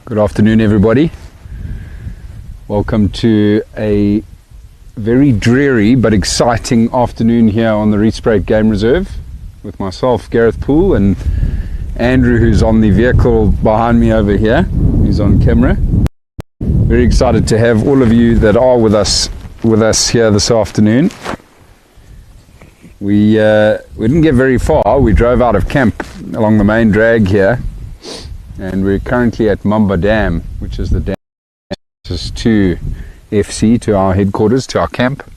Good afternoon, everybody. Welcome to a very dreary but exciting afternoon here on the Rietspruit Game Reserve with myself, Gareth Poole, and Andrew, who's on the vehicle behind me over here. He's on camera. Very excited to have all of you that are with us here this afternoon. We didn't get very far. We drove out of camp along the main drag here, and we're currently at Mamba Dam, which is the dam closest to FC, to our headquarters, to our camp.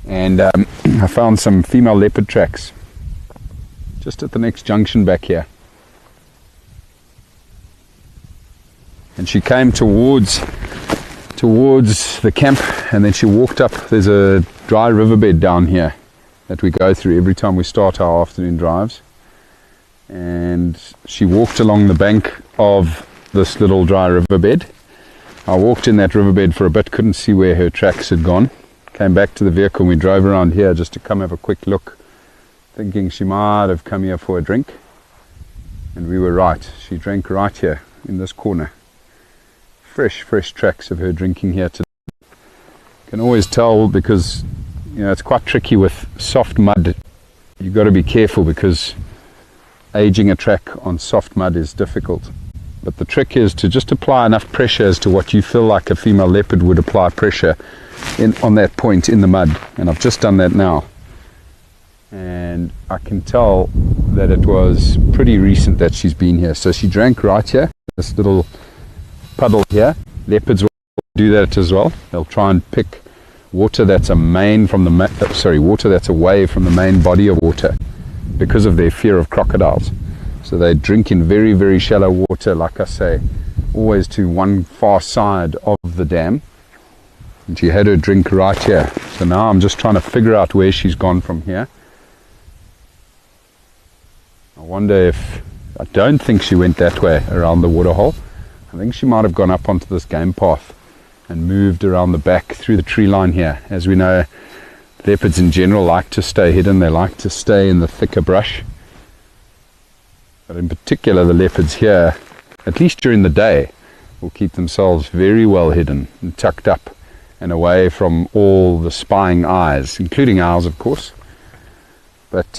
And I found some female leopard tracks just at the next junction back here. And she came towards the camp, and then she walked up. There's a dry riverbed down here that we go through every time we start our afternoon drives. And she walked along the bank of this little dry riverbed. I walked in that riverbed for a bit, couldn't see where her tracks had gone. Came back to the vehicle and we drove around here just to come have a quick look, thinking she might have come here for a drink. And we were right. She drank right here in this corner. Fresh tracks of her drinking here today. Can always tell because, you know, it's quite tricky with soft mud. You've got to be careful because aging a track on soft mud is difficult. But the trick is to just apply enough pressure as to what you feel like a female leopard would apply pressure on that point in the mud. And I've just done that now. And I can tell that it was pretty recent that she's been here. So she drank right here, this little puddle here. Leopards will do that as well. They'll try and pick water that's away from the main body of water, because of their fear of crocodiles. So they drink in very, very shallow water, like I say, always to one far side of the dam. And she had her drink right here. So now I'm just trying to figure out where she's gone from here. I wonder I don't think she went that way around the waterhole. I think she might have gone up onto this game path and moved around the back through the tree line here. As we know, leopards in general like to stay hidden. They like to stay in the thicker brush. But in particular, the leopards here, at least during the day, will keep themselves very well hidden and tucked up and away from all the spying eyes, including ours, of course. But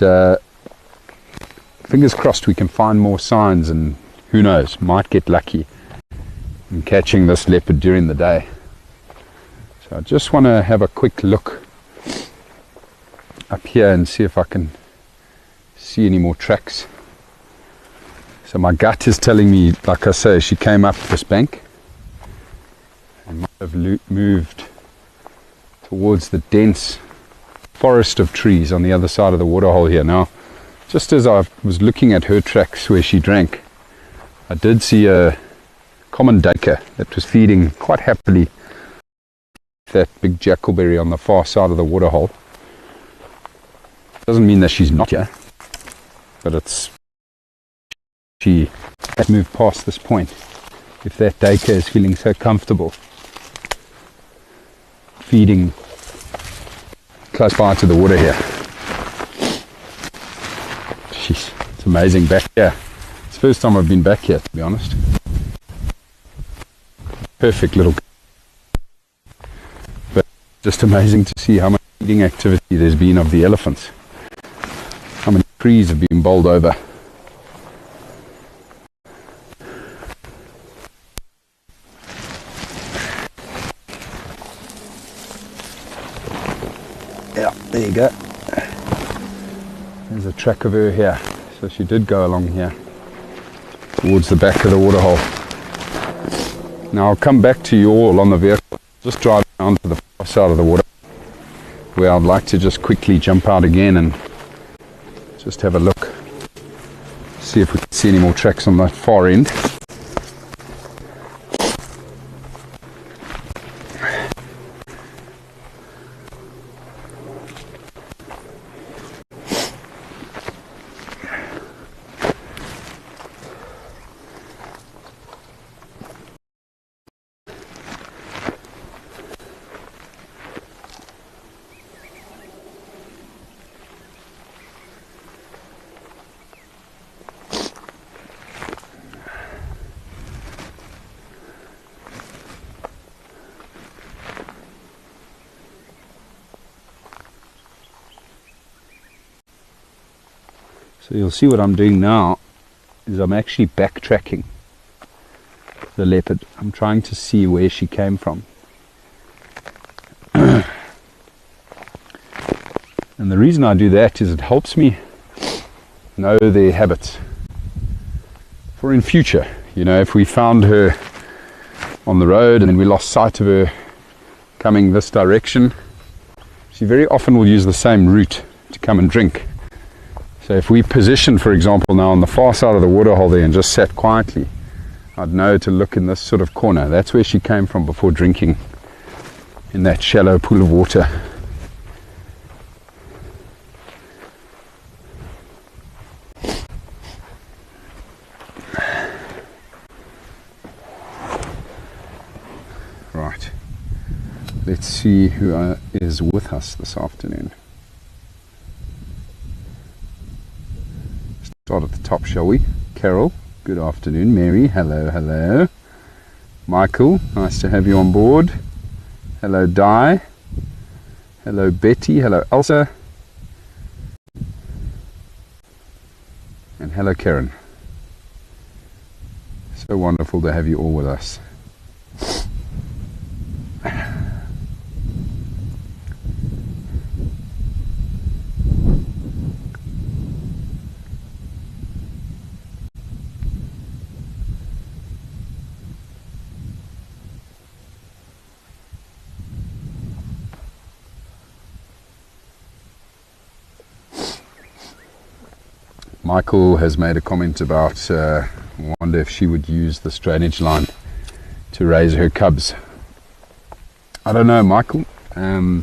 fingers crossed we can find more signs, and who knows, might get lucky in catching this leopard during the day. So I just want to have a quick look up here and see if I can see any more tracks. So my gut is telling me, like I say, she came up this bank and might have moved towards the dense forest of trees on the other side of the waterhole here. Now, just as I was looking at her tracks where she drank, I did see a common duiker that was feeding quite happily that big jackalberry on the far side of the waterhole. Doesn't mean that she's not here, but she has moved past this point. If that duiker is feeling so comfortable feeding close by to the water here. Jeez, it's amazing back here. It's the first time I've been back here, to be honest. Perfect little, but just amazing to see how much feeding activity there's been of the elephants. How many trees have been bowled over. Yeah, there you go. There's a track of her here. So she did go along here towards the back of the waterhole. Now I'll come back to you all on the vehicle. Just drive around to the far side of the water, where I'd like to just quickly jump out again and just have a look, see if we can see any more tracks on that far end. So you'll see what I'm doing now is I'm actually backtracking the leopard. I'm trying to see where she came from. And the reason I do that is it helps me know their habits for in future. You know, if we found her on the road and then we lost sight of her coming this direction, she very often will use the same route to come and drink. So if we positioned, for example, now on the far side of the waterhole there and just sat quietly, I'd know to look in this sort of corner. That's where she came from before drinking in that shallow pool of water. Right, let's see who is with us this afternoon. Start at the top, shall we? Carol, good afternoon. Mary, hello, hello. Michael, nice to have you on board. Hello, Di. Hello, Betty. Hello, Elsa. And hello, Karen. So wonderful to have you all with us. Michael has made a comment about wonder if she would use this drainage line to raise her cubs. I don't know, Michael. I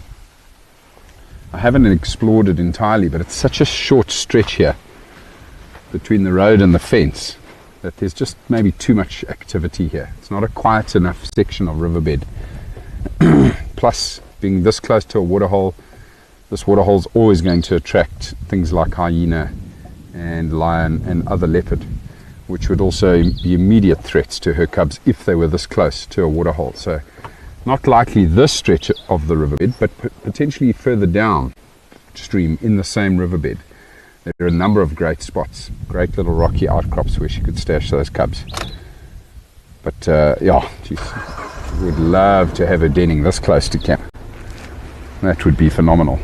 haven't explored it entirely, but it's such a short stretch here between the road and the fence that there's just maybe too much activity here. It's not a quiet enough section of riverbed. Plus, being this close to a waterhole, this waterhole's always going to attract things like hyena and lion and other leopard, which would also be immediate threats to her cubs if they were this close to a waterhole. So not likely this stretch of the riverbed, but potentially further down stream in the same riverbed. There are a number of great spots, great little rocky outcrops where she could stash those cubs. But yeah, geez, would love to have her denning this close to camp. That would be phenomenal.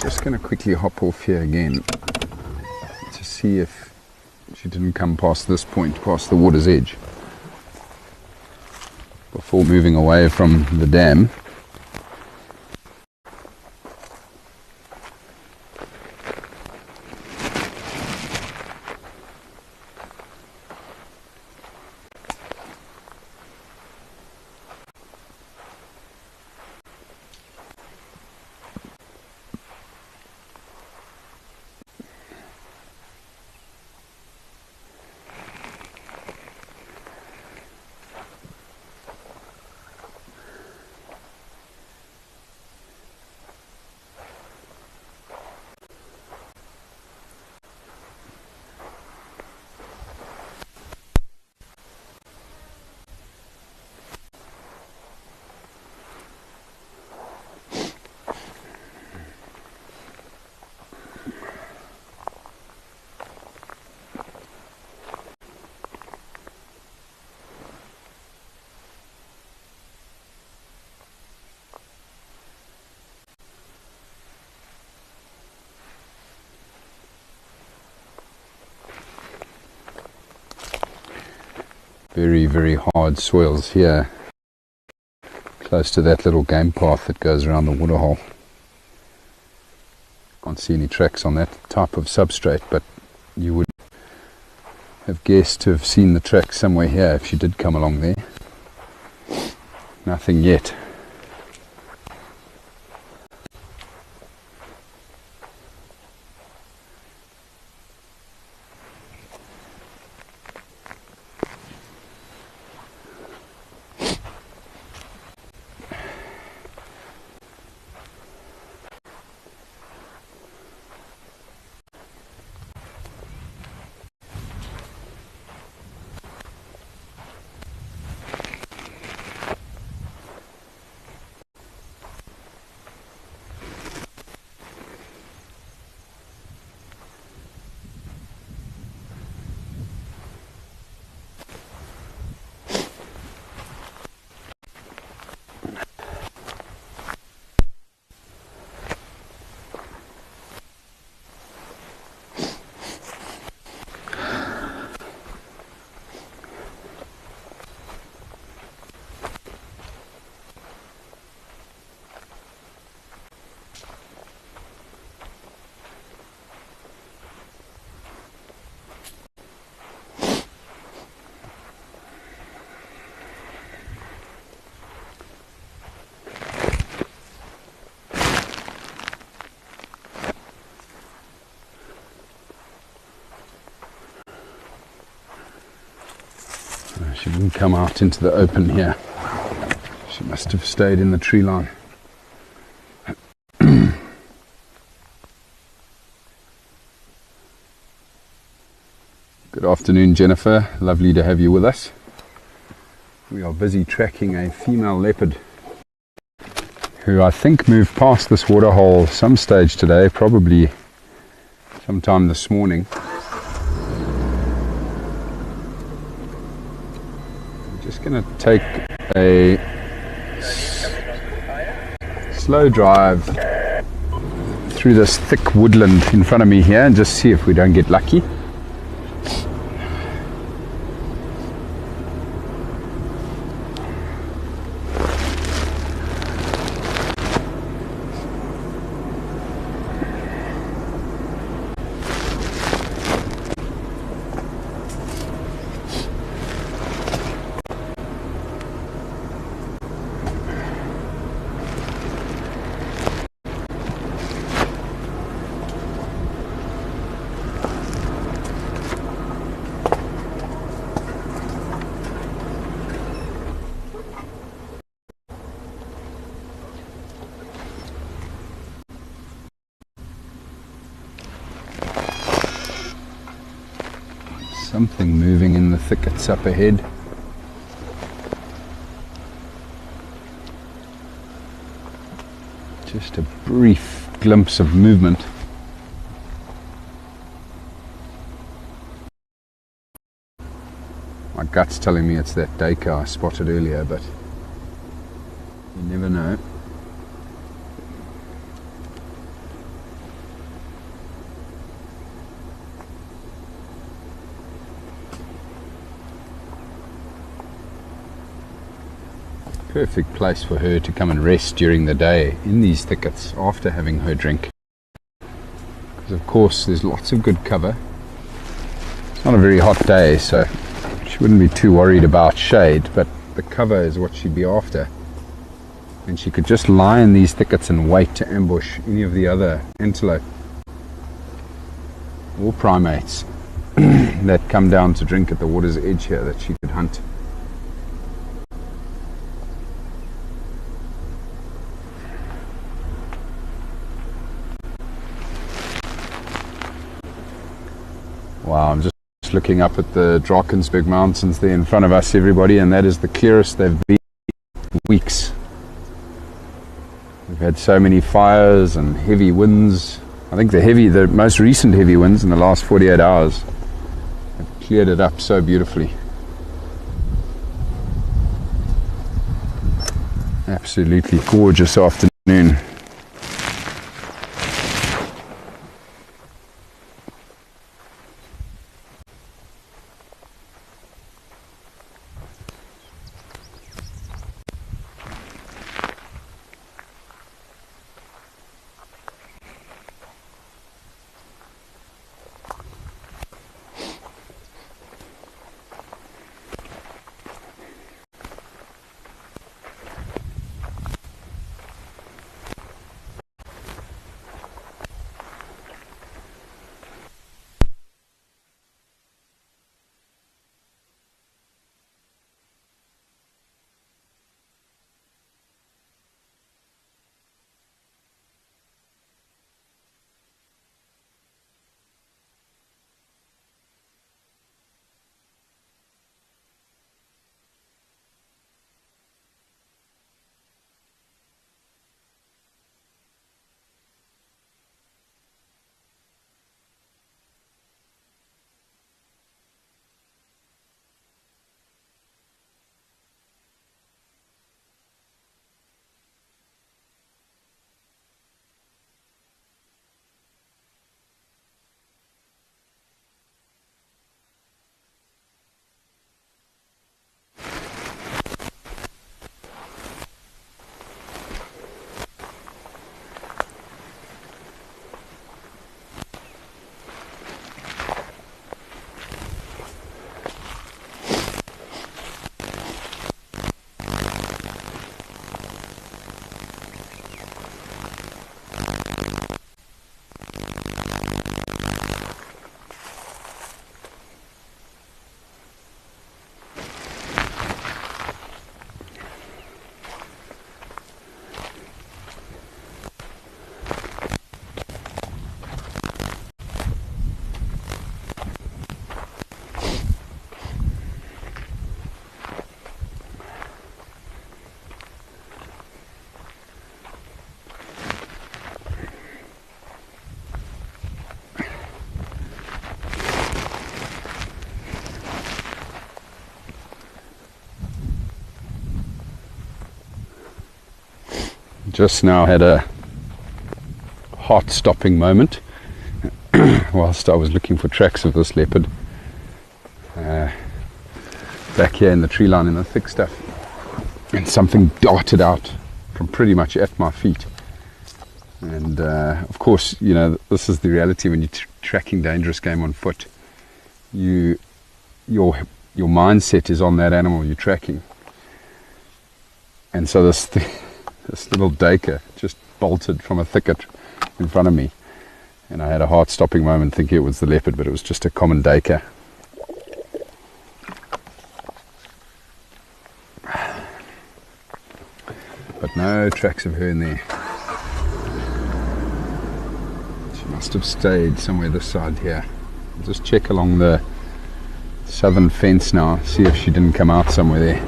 Just going to quickly hop off here again to see if she didn't come past this point, past the water's edge, before moving away from the dam. Very, very hard soils here. close to that little game path that goes around the waterhole. Can't see any tracks on that type of substrate, but you would have guessed to have seen the track somewhere here if you did come along there. Nothing yet. She didn't come out into the open here. She must have stayed in the tree line. Good afternoon, Jennifer. Lovely to have you with us. We are busy tracking a female leopard who I think moved past this waterhole some stage today, probably sometime this morning. Just going to take a slow drive through this thick woodland in front of me here and just see if we don't get lucky. Something moving in the thickets up ahead. Just a brief glimpse of movement. My gut's telling me it's that duiker I spotted earlier, but you never know. Perfect place for her to come and rest during the day in these thickets after having her drink. Because of course there's lots of good cover. It's not a very hot day, so she wouldn't be too worried about shade, but the cover is what she'd be after. And she could just lie in these thickets and wait to ambush any of the other antelope or primates that come down to drink at the water's edge here that she could hunt. Wow, I'm just looking up at the Drakensberg Mountains there in front of us, everybody, and that is the clearest they've been in weeks. We've had so many fires and heavy winds. I think the most recent heavy winds in the last 48 hours have cleared it up so beautifully. Absolutely gorgeous afternoon. just now had a heart-stopping moment whilst I was looking for tracks of this leopard back here in the tree line in the thick stuff, and something darted out from pretty much at my feet. And of course, you know, this is the reality when you're tracking dangerous game on foot. Your mindset is on that animal you're tracking, and so this little daker just bolted from a thicket in front of me, and I had a heart-stopping moment thinking it was the leopard, but it was just a common daker. But no tracks of her in there. She must have stayed somewhere this side here. I'll just check along the southern fence now, see if she didn't come out somewhere there.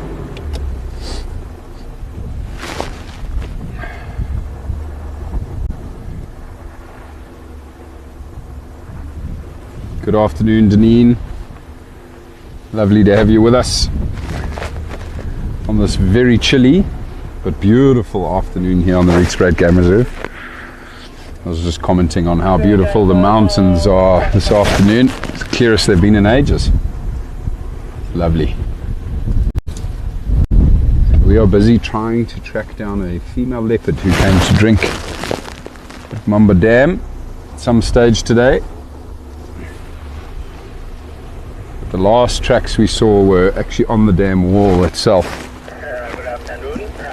Good afternoon, Deneen. Lovely to have you with us on this very chilly but beautiful afternoon here on the Rietspruit Game Reserve. I was just commenting on how beautiful the mountains are this afternoon. It's the clearest they've been in ages. Lovely. We are busy trying to track down a female leopard who came to drink at Mamba Dam at some stage today. The last tracks we saw were actually on the dam wall itself,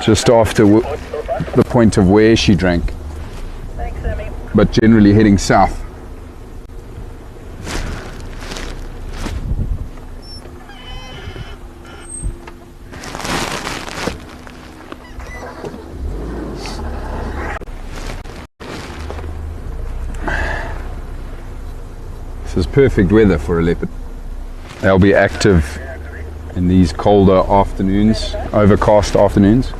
just after the point of where she drank, but generally heading south. This is perfect weather for a leopard. They'll be active in these colder afternoons, overcast afternoons.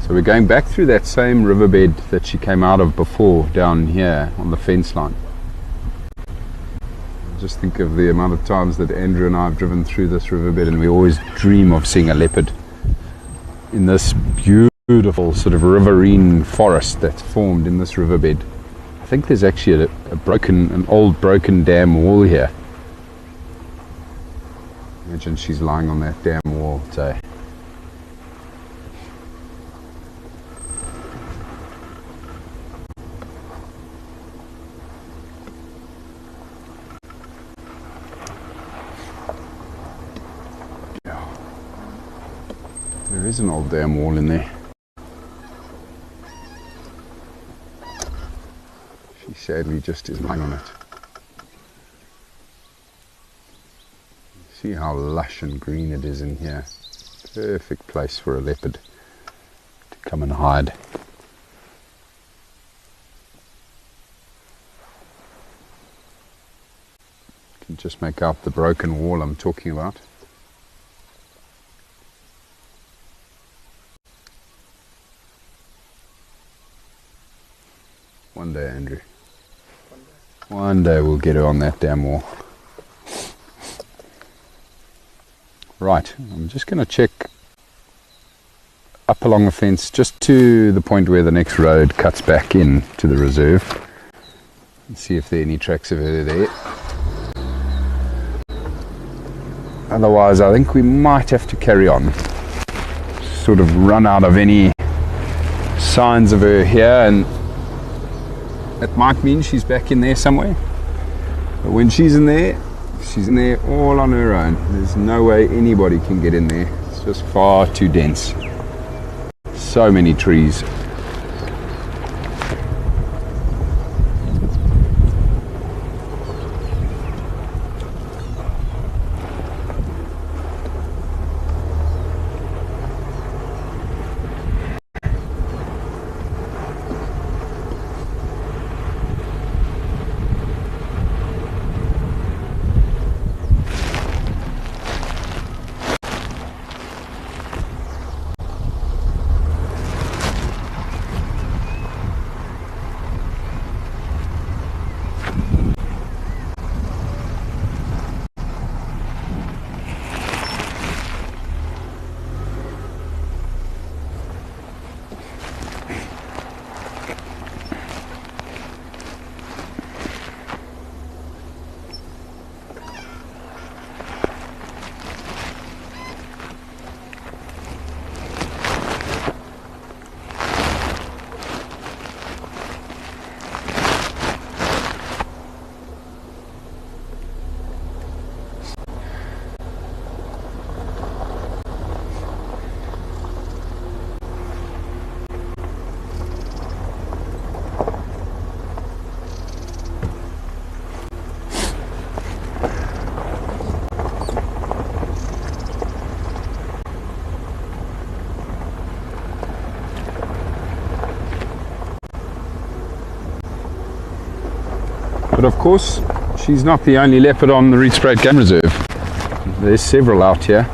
So we're going back through that same riverbed that she came out of before, down here on the fence line. Just think of the amount of times that Andrew and I have driven through this riverbed, and we always dream of seeing a leopard in this beautiful sort of riverine forest that's formed in this riverbed. I think there's actually an old broken dam wall here. Imagine she's lying on that dam wall today. There is an old dam wall in there. She sadly just is lying on it. See how lush and green it is in here. Perfect place for a leopard to come and hide. You can just make out the broken wall I'm talking about. One day, Andrew. One day we'll get her on that damn wall. Right, I'm just going to check up along the fence just to the point where the next road cuts back in to the reserve and see if there are any tracks of her there. Otherwise, I think we might have to carry on. sort of run out of any signs of her here, and it might mean she's back in there somewhere. But when she's in there all on her own. There's no way anybody can get in there. It's just far too dense. So many trees. But of course, she's not the only leopard on the Rietspruit Game Reserve. There's several out here.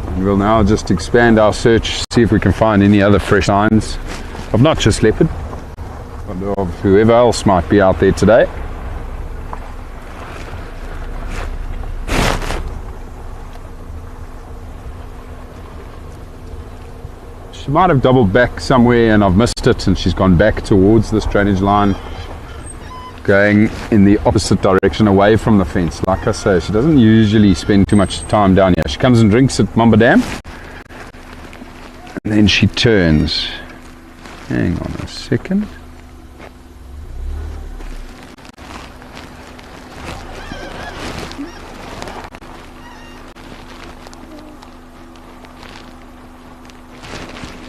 And we'll now just expand our search, see if we can find any other fresh signs of not just leopard, but of whoever else might be out there today. She might have doubled back somewhere and I've missed it, and she's gone back towards this drainage line, going in the opposite direction away from the fence. Like I say, she doesn't usually spend too much time down here. She comes and drinks at Mamba Dam, and then she turns. Hang on a second.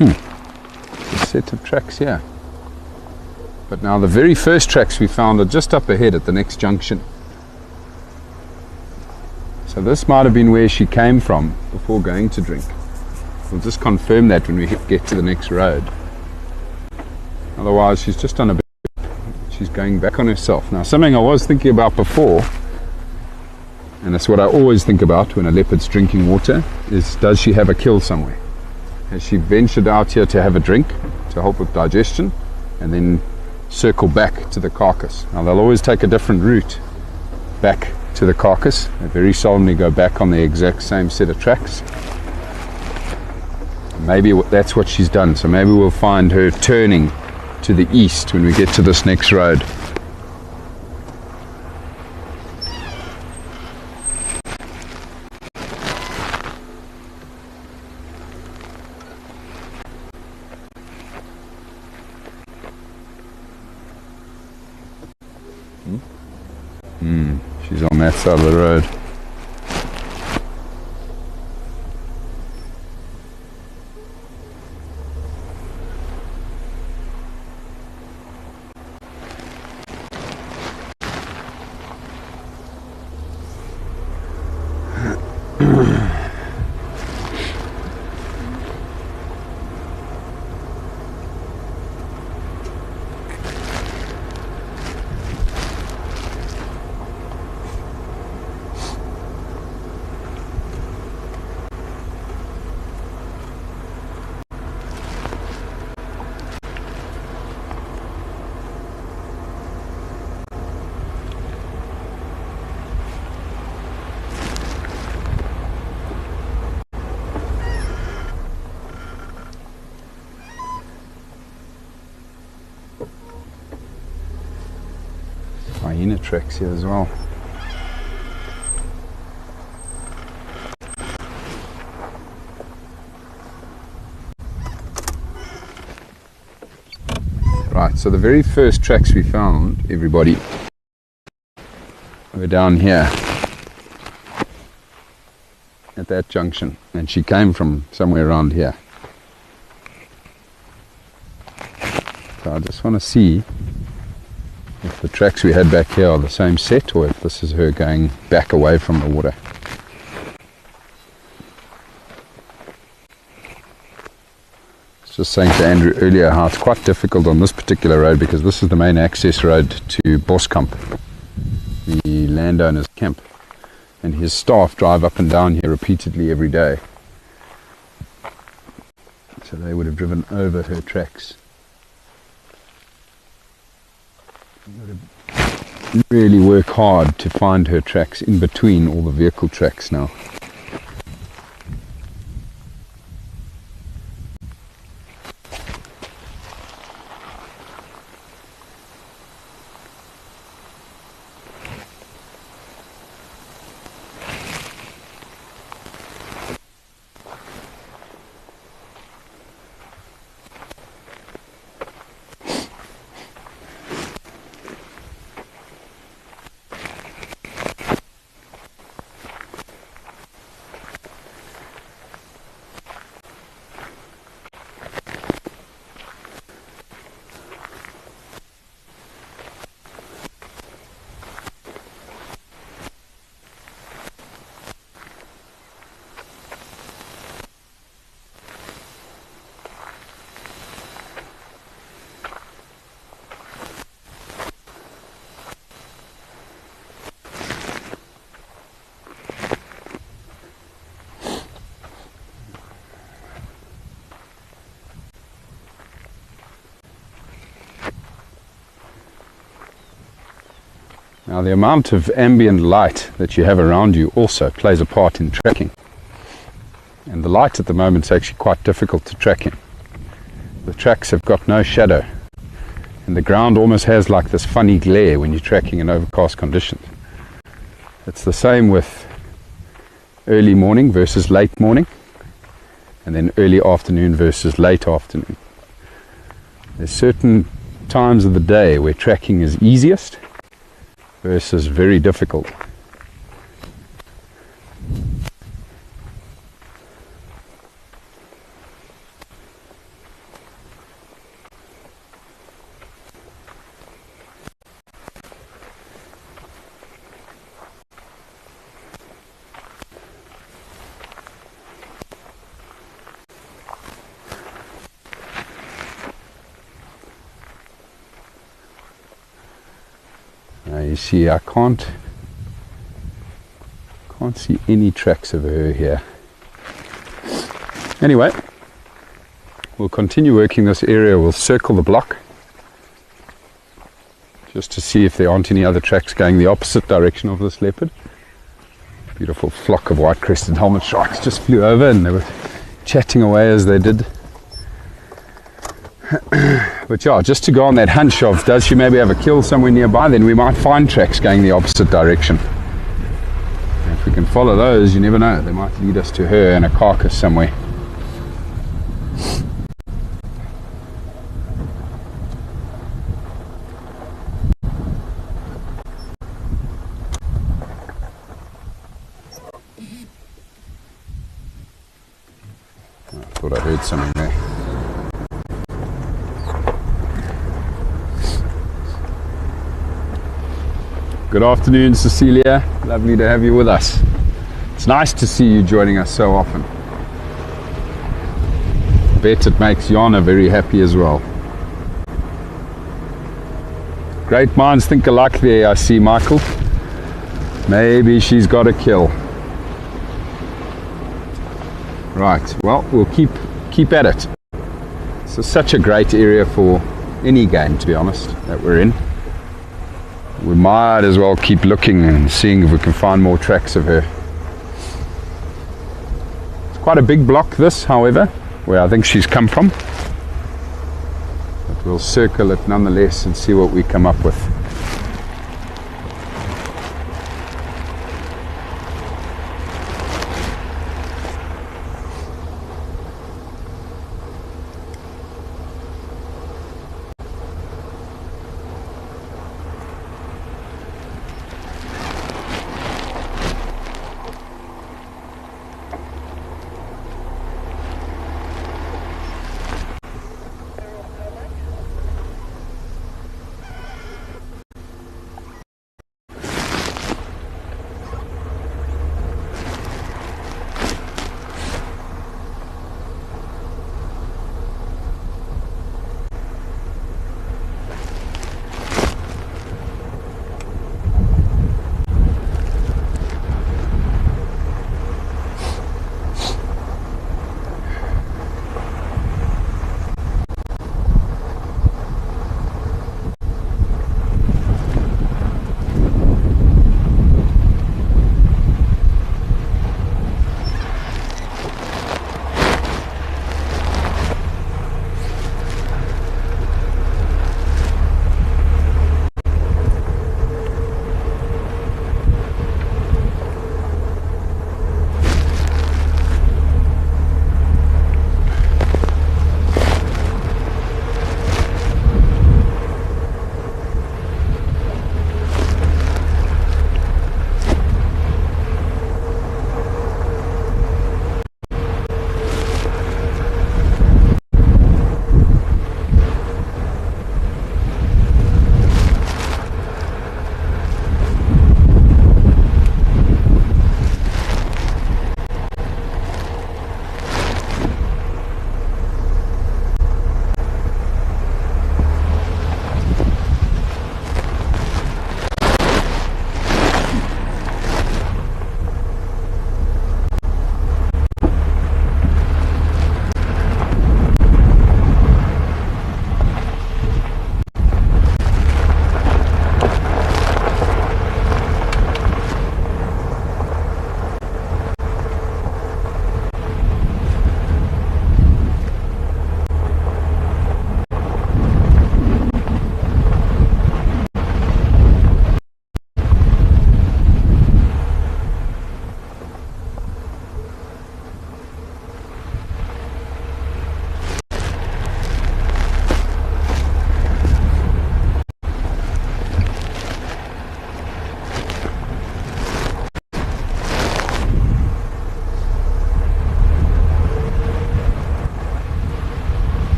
A set of tracks here. But now the very first tracks we found are just up ahead at the next junction. So this might have been where she came from before going to drink. We'll just confirm that when we get to the next road. Otherwise she's just on a bit. She's going back on herself. Now something I was thinking about before, and that's what I always think about when a leopard's drinking water, is does she have a kill somewhere? Has she ventured out here to have a drink, to help with digestion, and then circle back to the carcass? Now they'll always take a different route back to the carcass. They very seldomly go back on the exact same set of tracks. Maybe that's what she's done. So maybe we'll find her turning to the east when we get to this next road. She's on that side of the road. Hyena tracks here as well. Right, so the very first tracks we found, everybody, were down here at that junction, and she came from somewhere around here. So I just want to see if the tracks we had back here are the same set, or if this is her going back away from the water. Just saying to Andrew earlier how it's quite difficult on this particular road, because this is the main access road to Boskamp, the landowner's camp, and his staff drive up and down here repeatedly every day, so they would have driven over her tracks. You've got to really work hard to find her tracks in between all the vehicle tracks now. Now, the amount of ambient light that you have around you also plays a part in tracking. And the light at the moment is actually quite difficult to track in. The tracks have got no shadow, and the ground almost has like this funny glare when you're tracking in overcast conditions. It's the same with early morning versus late morning, and then early afternoon versus late afternoon. There's certain times of the day where tracking is easiest versus very difficult. Now you see, I can't see any tracks of her here. Anyway, we'll continue working this area. We'll circle the block just to see if there aren't any other tracks going the opposite direction of this leopard. Beautiful flock of white-crested helmet sharks just flew over, and they were chatting away as they did. But yeah, just to go on that hunch of, does she maybe have a kill somewhere nearby, then we might find tracks going the opposite direction. And if we can follow those, you never know, they might lead us to her and a carcass somewhere. I thought I heard something there. Good afternoon, Cecilia. Lovely to have you with us. It's nice to see you joining us so often. I bet it makes Jana very happy as well. Great minds think alike there, I see, Michael. Maybe she's got a kill. Right, well, we'll keep at it. This is such a great area for any game, to be honest, that we're in. We might as well keep looking and seeing if we can find more tracks of her. It's quite a big block, this, however, where I think she's come from. But we'll circle it nonetheless and see what we come up with.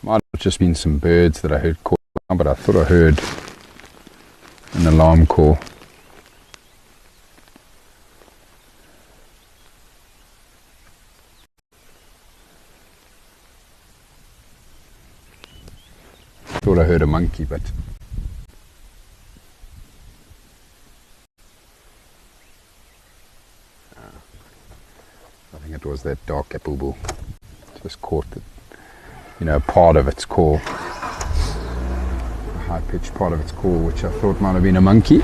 Might have just been some birds that I heard call, but I thought I heard an alarm call. Thought I heard a monkey, but I think it was that dark apple bull. Just caught the, part of its call, a high-pitched part of its call, which I thought might have been a monkey.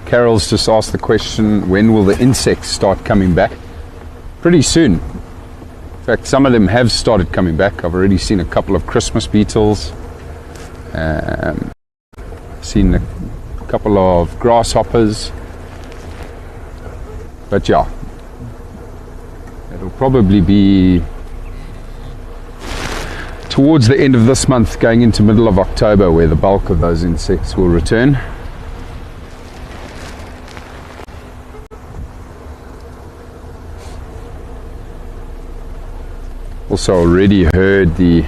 Carol's just asked the question, when will the insects start coming back? Pretty soon. In fact, some of them have started coming back. I've already seen a couple of Christmas beetles, seen a couple of grasshoppers, but yeah, it'll probably be towards the end of this month, going into middle of October, where the bulk of those insects will return. Also already heard the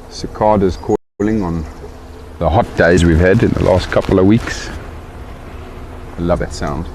cicadas calling on the hot days we've had in the last couple of weeks. I love that sound.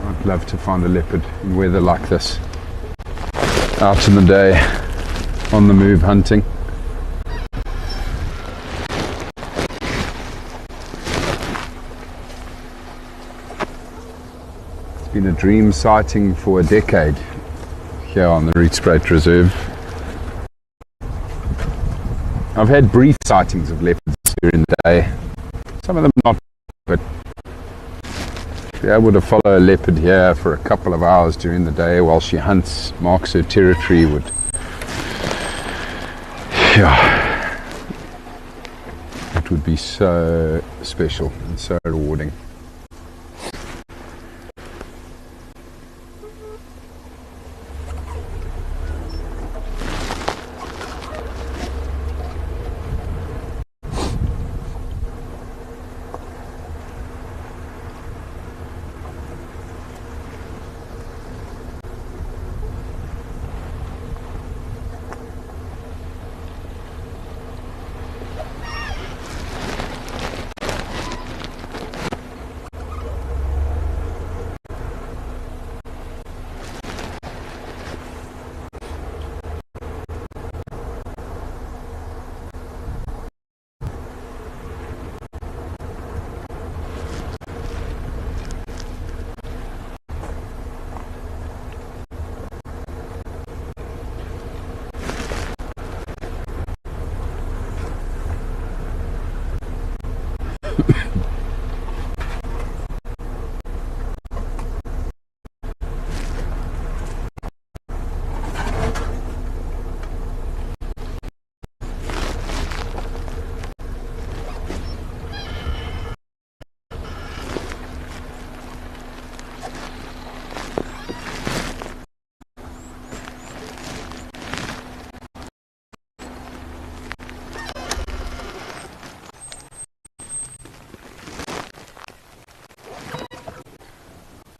I'd love to find a leopard in weather like this. Out in the day, on the move hunting. It's been a dream sighting for a decade here on the Rietspruit Reserve. I've had brief sightings of leopards during the day. Some of them not, but To be able to follow a leopard here for a couple of hours during the day while she hunts, marks her territory would, yeah, it would be so special and so rewarding.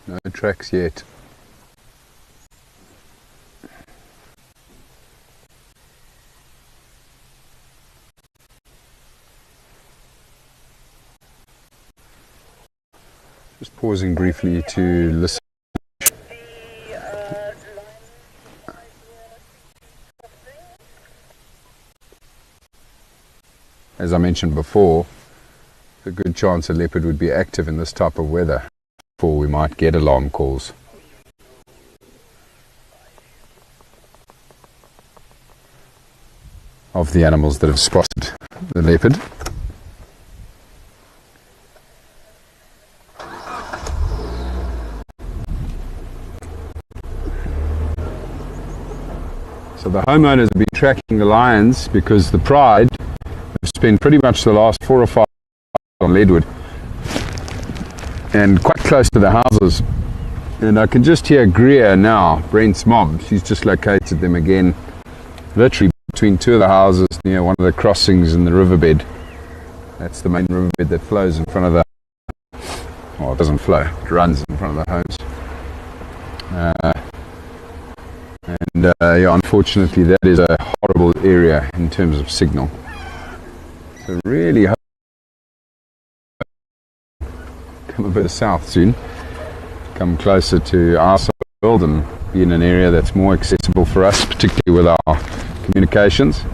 No tracks yet. Just pausing briefly to listen. As I mentioned before, a good chance a leopard would be active in this type of weather before we might get alarm calls. Of the animals that have spotted the leopard. So the homeowners have been tracking the lions because the pride have spent pretty much the last 4 or 5 on Leadwood and quite close to the houses, and I can just hear Greer now, Brent's mom. She's just located them again, literally between 2 of the houses near one of the crossings in the riverbed. That's the main riverbed that flows in front of the, well, it doesn't flow, it runs in front of the homes. Yeah, unfortunately that is a horrible area in terms of signal. So really hope come a bit south soon, come closer to our side of the world and be in an area that's more accessible for us, particularly with our communications.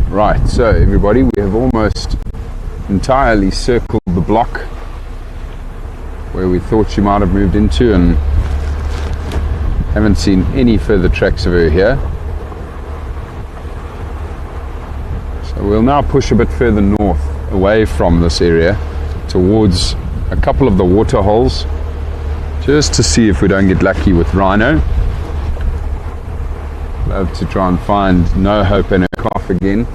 Right, so everybody, we have almost entirely circled the block where we thought she might have moved into, and haven't seen any further tracks of her here. So we'll now push a bit further north, away from this area, towards a couple of the water holes, just to see if we don't get lucky with rhino. Love to try and find No Hope and her calf again,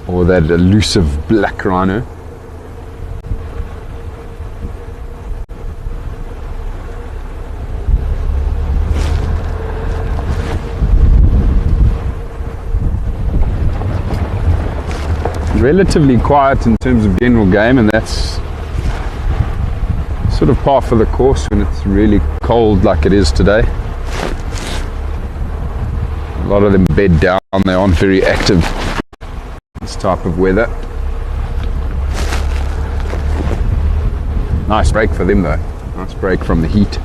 or that elusive black rhino. Relatively quiet in terms of general game, and that's sort of par for the course when it's really cold like it is today. A lot of them bed down, they aren't very active this type of weather. Nice break for them though, nice break from the heat.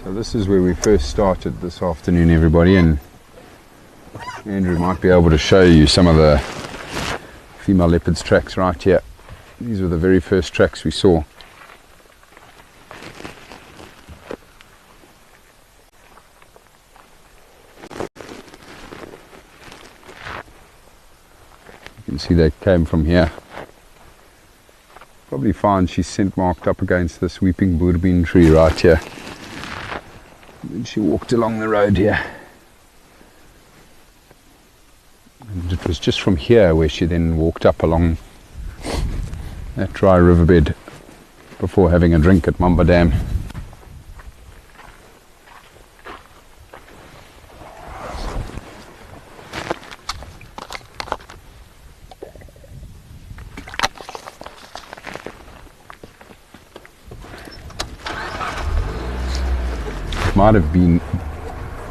So this is where we first started this afternoon, everybody, and Andrew might be able to show you some of the female leopard's tracks right here. These were the very first tracks we saw. You can see they came from here. Probably find she's scent marked up against this weeping boerbean tree right here. And she walked along the road here. And it was just from here where she then walked up along that dry riverbed before having a drink at Mamba Dam.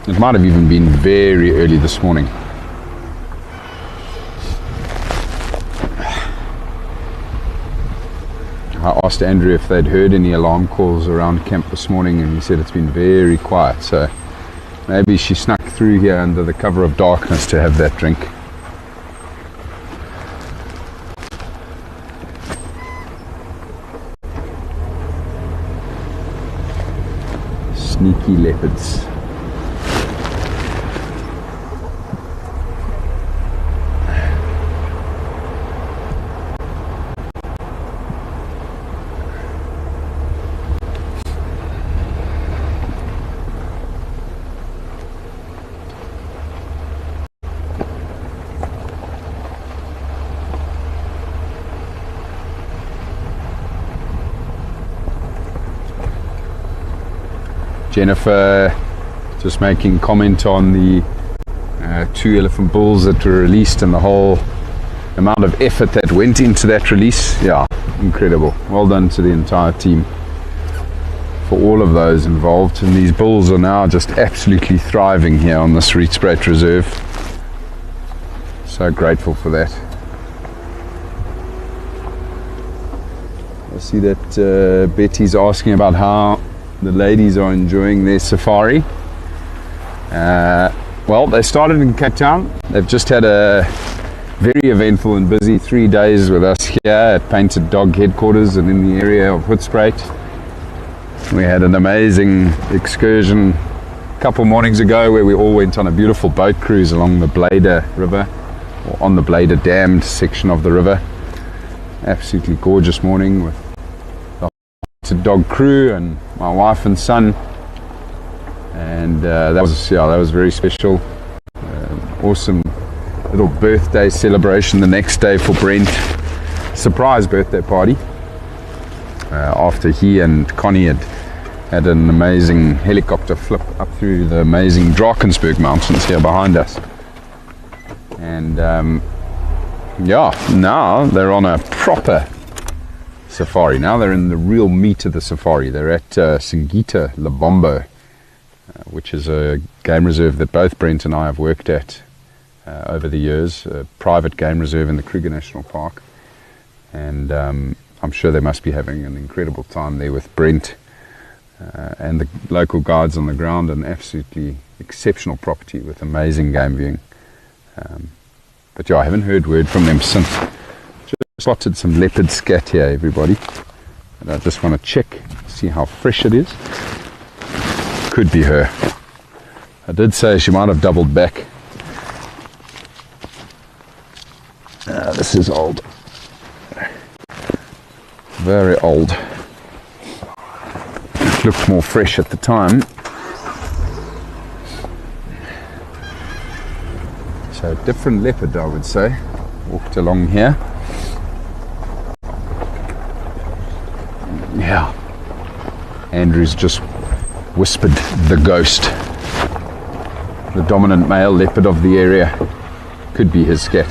It might have even been very early this morning. I asked Andrew if they'd heard any alarm calls around camp this morning, and he said it's been very quiet, so maybe she snuck through here under the cover of darkness to have that drink. Sneaky leopards. Jennifer just making comment on the 2 elephant bulls that were released and the whole amount of effort that went into that release. Yeah, incredible. Well done to the entire team for all of those involved, and these bulls are now just absolutely thriving here on this Rietspruit Reserve. So grateful for that. I see that Betty's asking about how the ladies are enjoying their safari. Well, they started in Cape Town. They've just had a very eventful and busy 3 days with us here at Painted Dog headquarters and in the area of Rietspruit. We had an amazing excursion a couple mornings ago where we all went on a beautiful boat cruise along the Blader River, or on the Blader dammed section of the river. Absolutely gorgeous morning with the dog crew and my wife and son, and that was very special. Awesome little birthday celebration the next day for Brent. Surprise birthday party after he and Connie had an amazing helicopter flip up through the amazing Drakensberg mountains here behind us. And now they're on a proper safari. Now they're in the real meat of the safari. They're at Singita Lebombo, which is a game reserve that both Brent and I have worked at over the years, a private game reserve in the Kruger National Park. And I'm sure they must be having an incredible time there with Brent and the local guides on the ground. An absolutely exceptional property with amazing game viewing. But yeah, I haven't heard word from them since. Spotted some leopard scat here, everybody, and I just want to check, see how fresh it is. Could be her. I did say she might have doubled back. This is old, very old. It looked more fresh at the time. So different leopard, I would say, walked along here. Yeah, Andrew's just whispered the ghost. The dominant male leopard of the area. Could be his scat.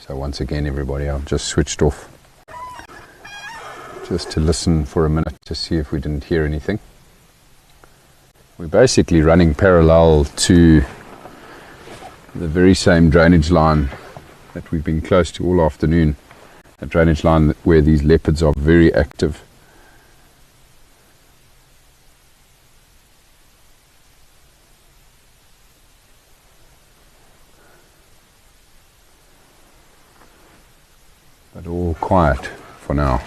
So once again, everybody, I've just switched off just to listen for a minute to see if we didn't hear anything. We're basically running parallel to the very same drainage line that we've been close to all afternoon, a drainage line where these leopards are very active. But all quiet for now.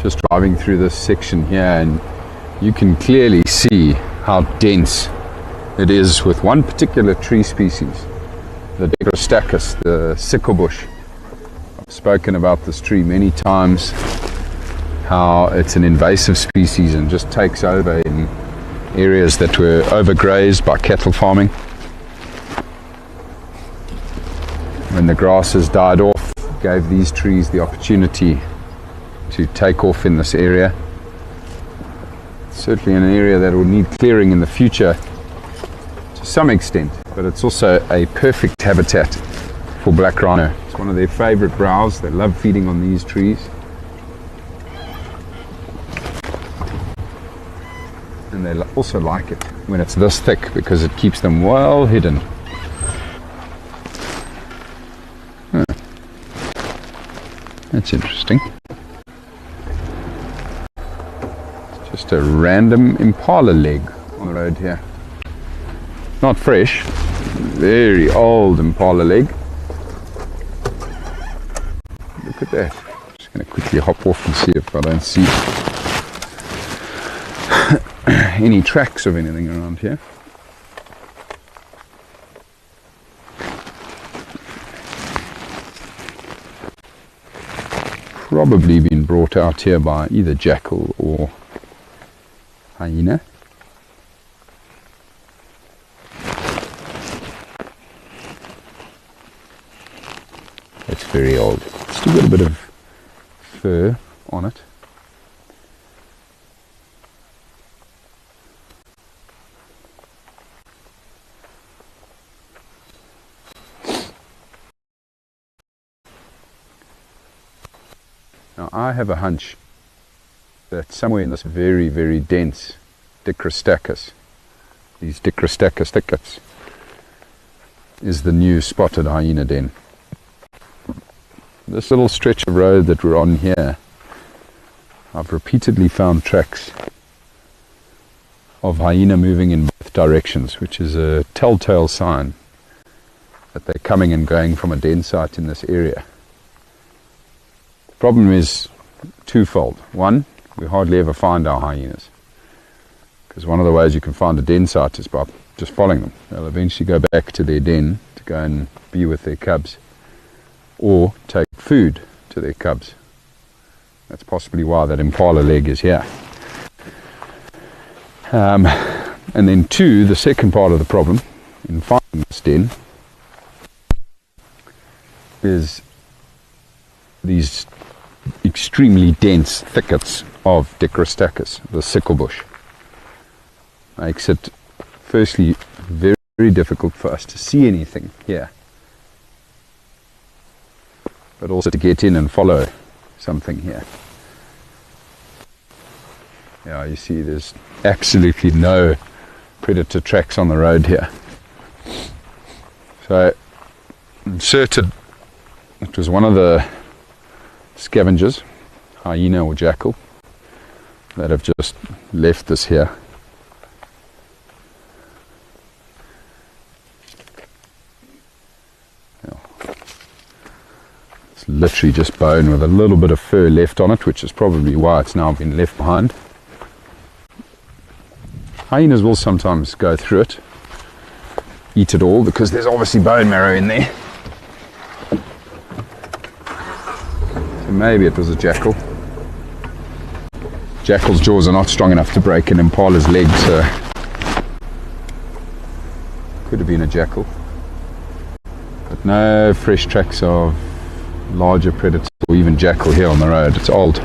Just driving through this section here, and you can clearly see how dense it is with one particular tree species, the Dicrostachys, the sickle bush. I've spoken about this tree many times, how it's an invasive species and just takes over in areas that were overgrazed by cattle farming. When the grasses died off, it gave these trees the opportunity to take off in this area. Certainly an area that will need clearing in the future to some extent, but it's also a perfect habitat for black rhino. It's one of their favorite browse. They love feeding on these trees. And they also like it when it's this thick because it keeps them well hidden. Huh. That's interesting. Just a random impala leg on the road here. Not fresh, very old impala leg. Look at that. Just going to quickly hop off and see if I don't see any tracks of anything around here. probably been brought out here by either jackal or hyena. It's very old. It's still got a bit of fur on it. Now I have a hunch that somewhere in this very, very dense Dicrostachys, these Dicrostachys thickets, is the new spotted hyena den. This little stretch of road that we're on here, I've repeatedly found tracks of hyena moving in both directions, which is a telltale sign that they're coming and going from a den site in this area. The problem is twofold. One, we hardly ever find our hyenas, because one of the ways you can find a den site is by just following them. They'll eventually go back to their den to go and be with their cubs, or take food to their cubs. That's possibly why that impala leg is here. And then two, the second part of the problem in finding this den is these extremely dense thickets of Dicrostachys, the sickle bush. Makes it firstly very, very difficult for us to see anything here, but also to get in and follow something here. Yeah, you see there's absolutely no predator tracks on the road here. So I'm certain it was one of the scavengers, hyena or jackal, that have just left this here. It's literally just bone with a little bit of fur left on it, which is probably why it's now been left behind. Hyenas will sometimes go through it, eat it all, because there's obviously bone marrow in there. So maybe it was a jackal. Jackal's jaws are not strong enough to break an impala's leg, so could have been a jackal. But no fresh tracks of larger predators or even jackal here on the road. It's old.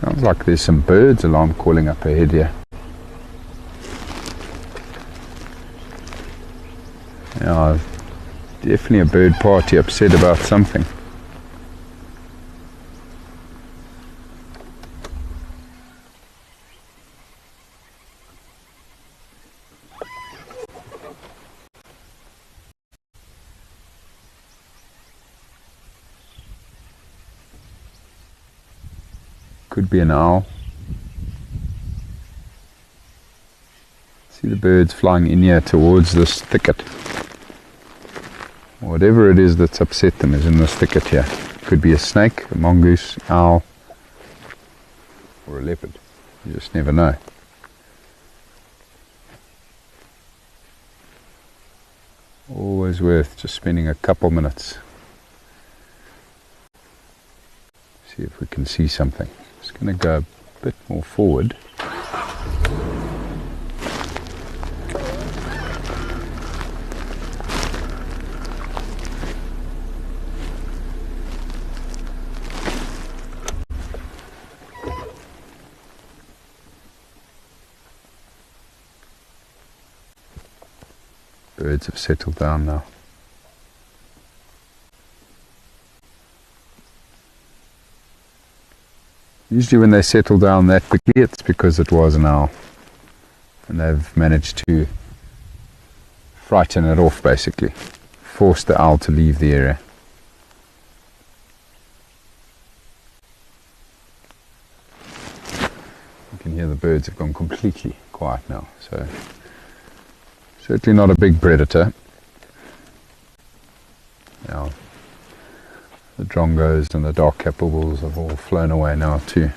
Sounds like there's some birds alarm calling up ahead here. Yeah, definitely a bird party upset about something. Could be an owl. See the birds flying in here towards this thicket. Whatever it is that's upset them is in this thicket here. Could be a snake, a mongoose, owl, or a leopard. You just never know. Always worth just spending a couple minutes. See if we can see something. Just going to go a bit more forward. Birds have settled down now. Usually when they settle down that quickly, it's because it was an owl. And they've managed to frighten it off, basically. Force the owl to leave the area. You can hear the birds have gone completely quiet now. So certainly not a big predator. Now, the drongos and the dark-capped bulls have all flown away now too.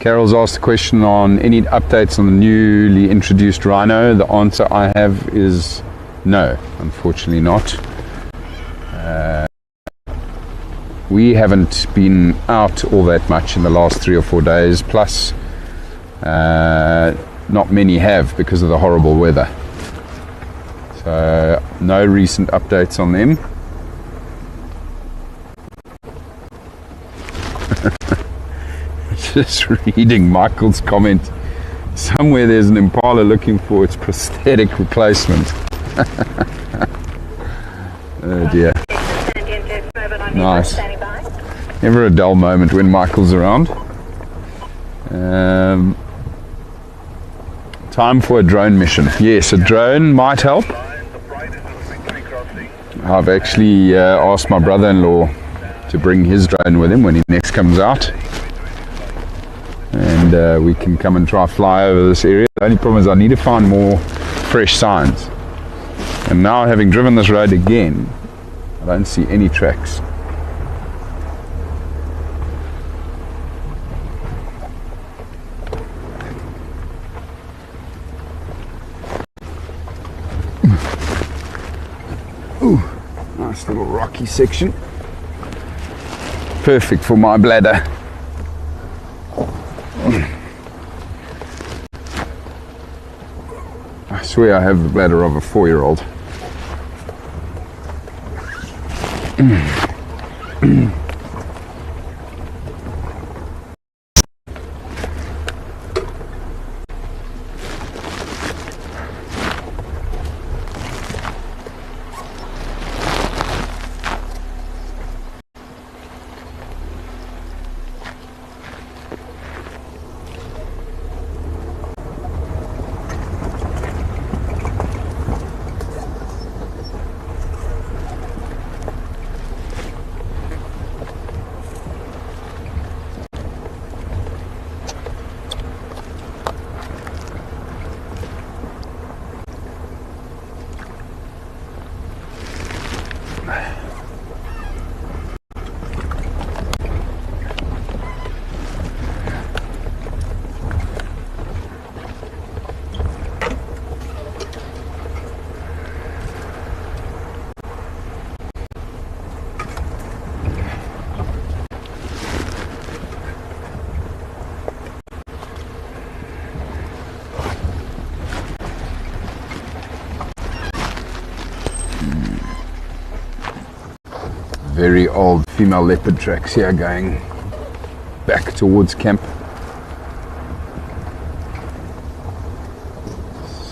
Carol's asked a question on any updates on the newly introduced rhino. The answer I have is no, unfortunately not. We haven't been out all that much in the last 3 or 4 days, plus not many have because of the horrible weather. So no recent updates on them. Just reading Michael's comment. Somewhere there's an impala looking for its prosthetic replacement. Oh dear. Nice. Never a dull moment when Michael's around. Time for a drone mission. Yes, a drone might help. I've actually asked my brother-in-law to bring his drone with him when he next comes out. And we can come and try fly over this area. The only problem is I need to find more fresh signs. And now, having driven this road again, I don't see any tracks. Ooh, nice little rocky section. Perfect for my bladder. I swear I have the bladder of a 4-year-old. very old female leopard tracks here going back towards camp.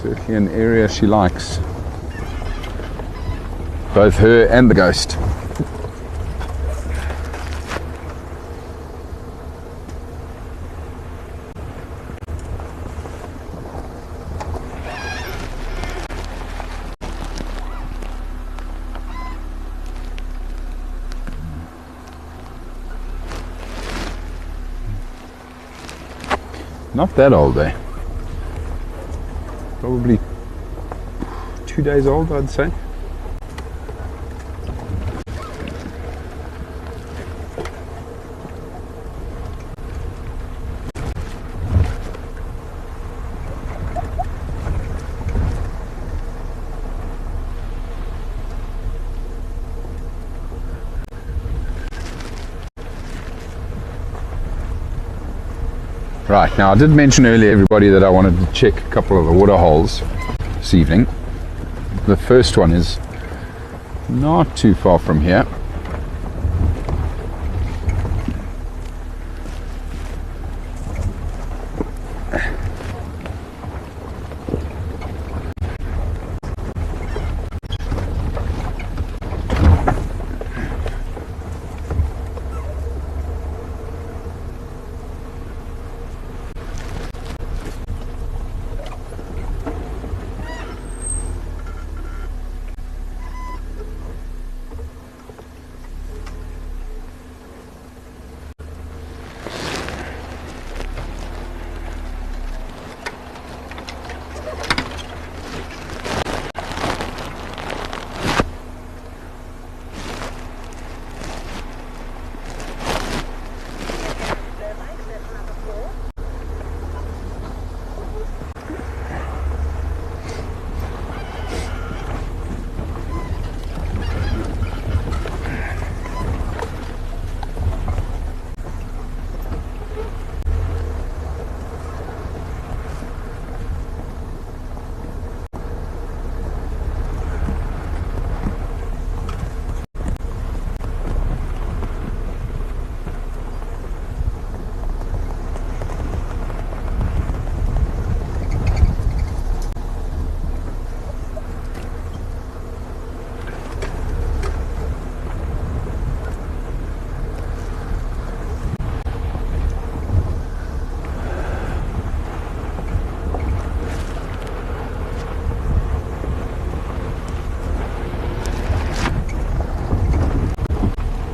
Certainly an area she likes. Both her and the ghost. Not that old, eh? Probably 2 days old, I'd say. Right, now I did mention earlier, everybody, that I wanted to check a couple of the water holes this evening. The first one is not too far from here.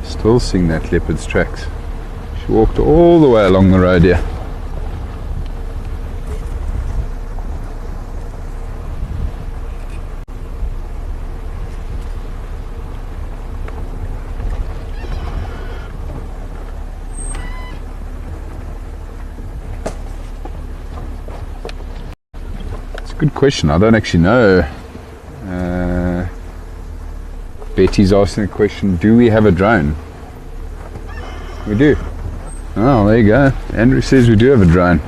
Still seeing that leopard's tracks. She walked all the way along the road here. It's a good question. I don't actually know. Betty's asking the question, do we have a drone? We do. Oh, there you go. Andrew says we do have a drone.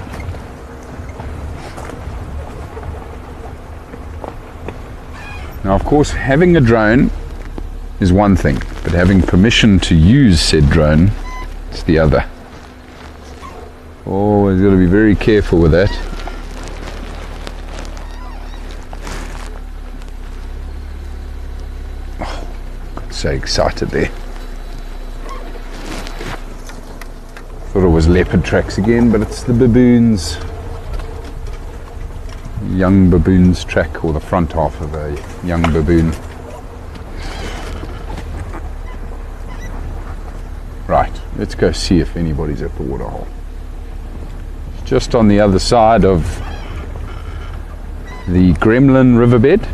Now, of course, having a drone is one thing, but having permission to use said drone is the other. Always got to be very careful with that. Oh, got so excited there. Thought it was leopard tracks again, but it's the baboons. Young baboon's track, or the front half of a young baboon. Right, let's go see if anybody's at the waterhole. It's just on the other side of the Gremlin riverbed.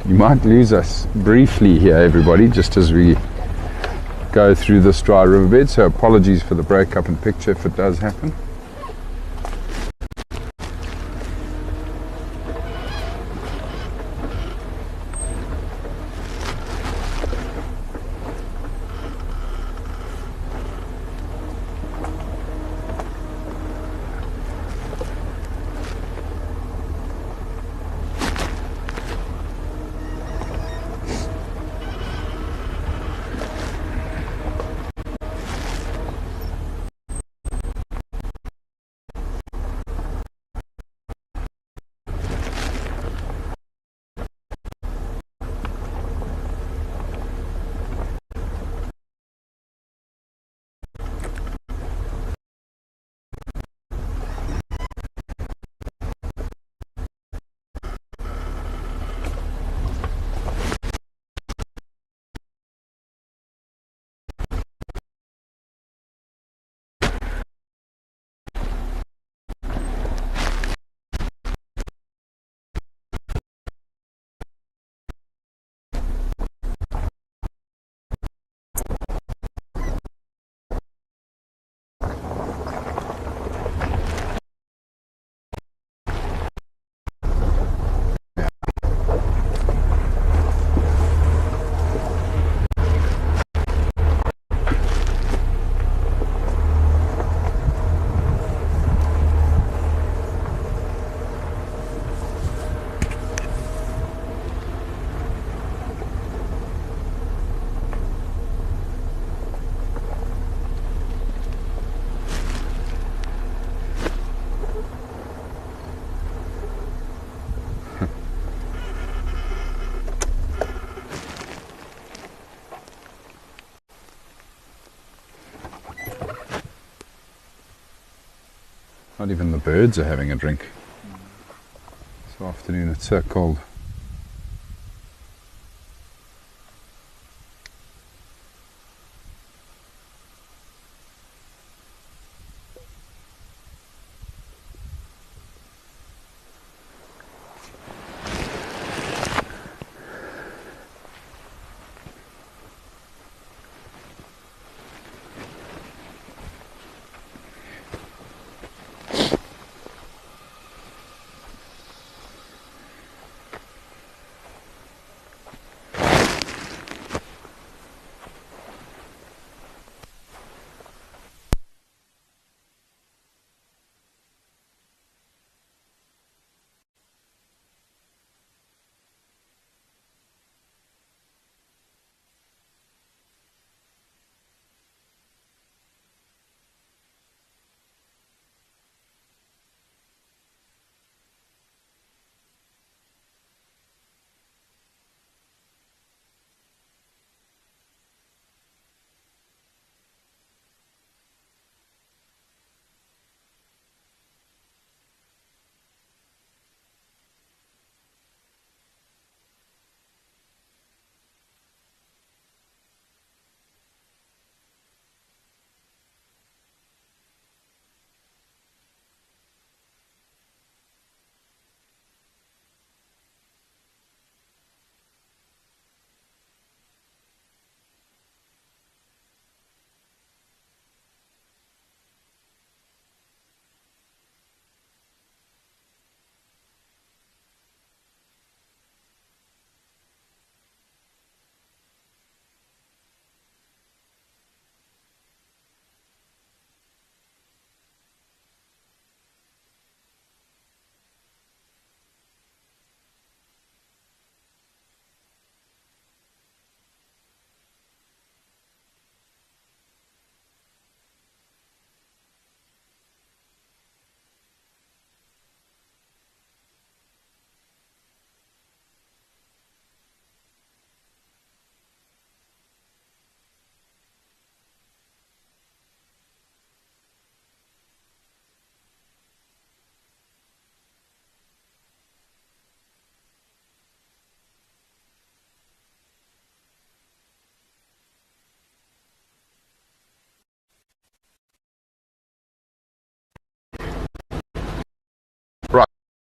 You might lose us briefly here, everybody, just as we go through this dry riverbed, so apologies for the break-up in picture if it does happen. Not even the birds are having a drink. This afternoon it's so cold.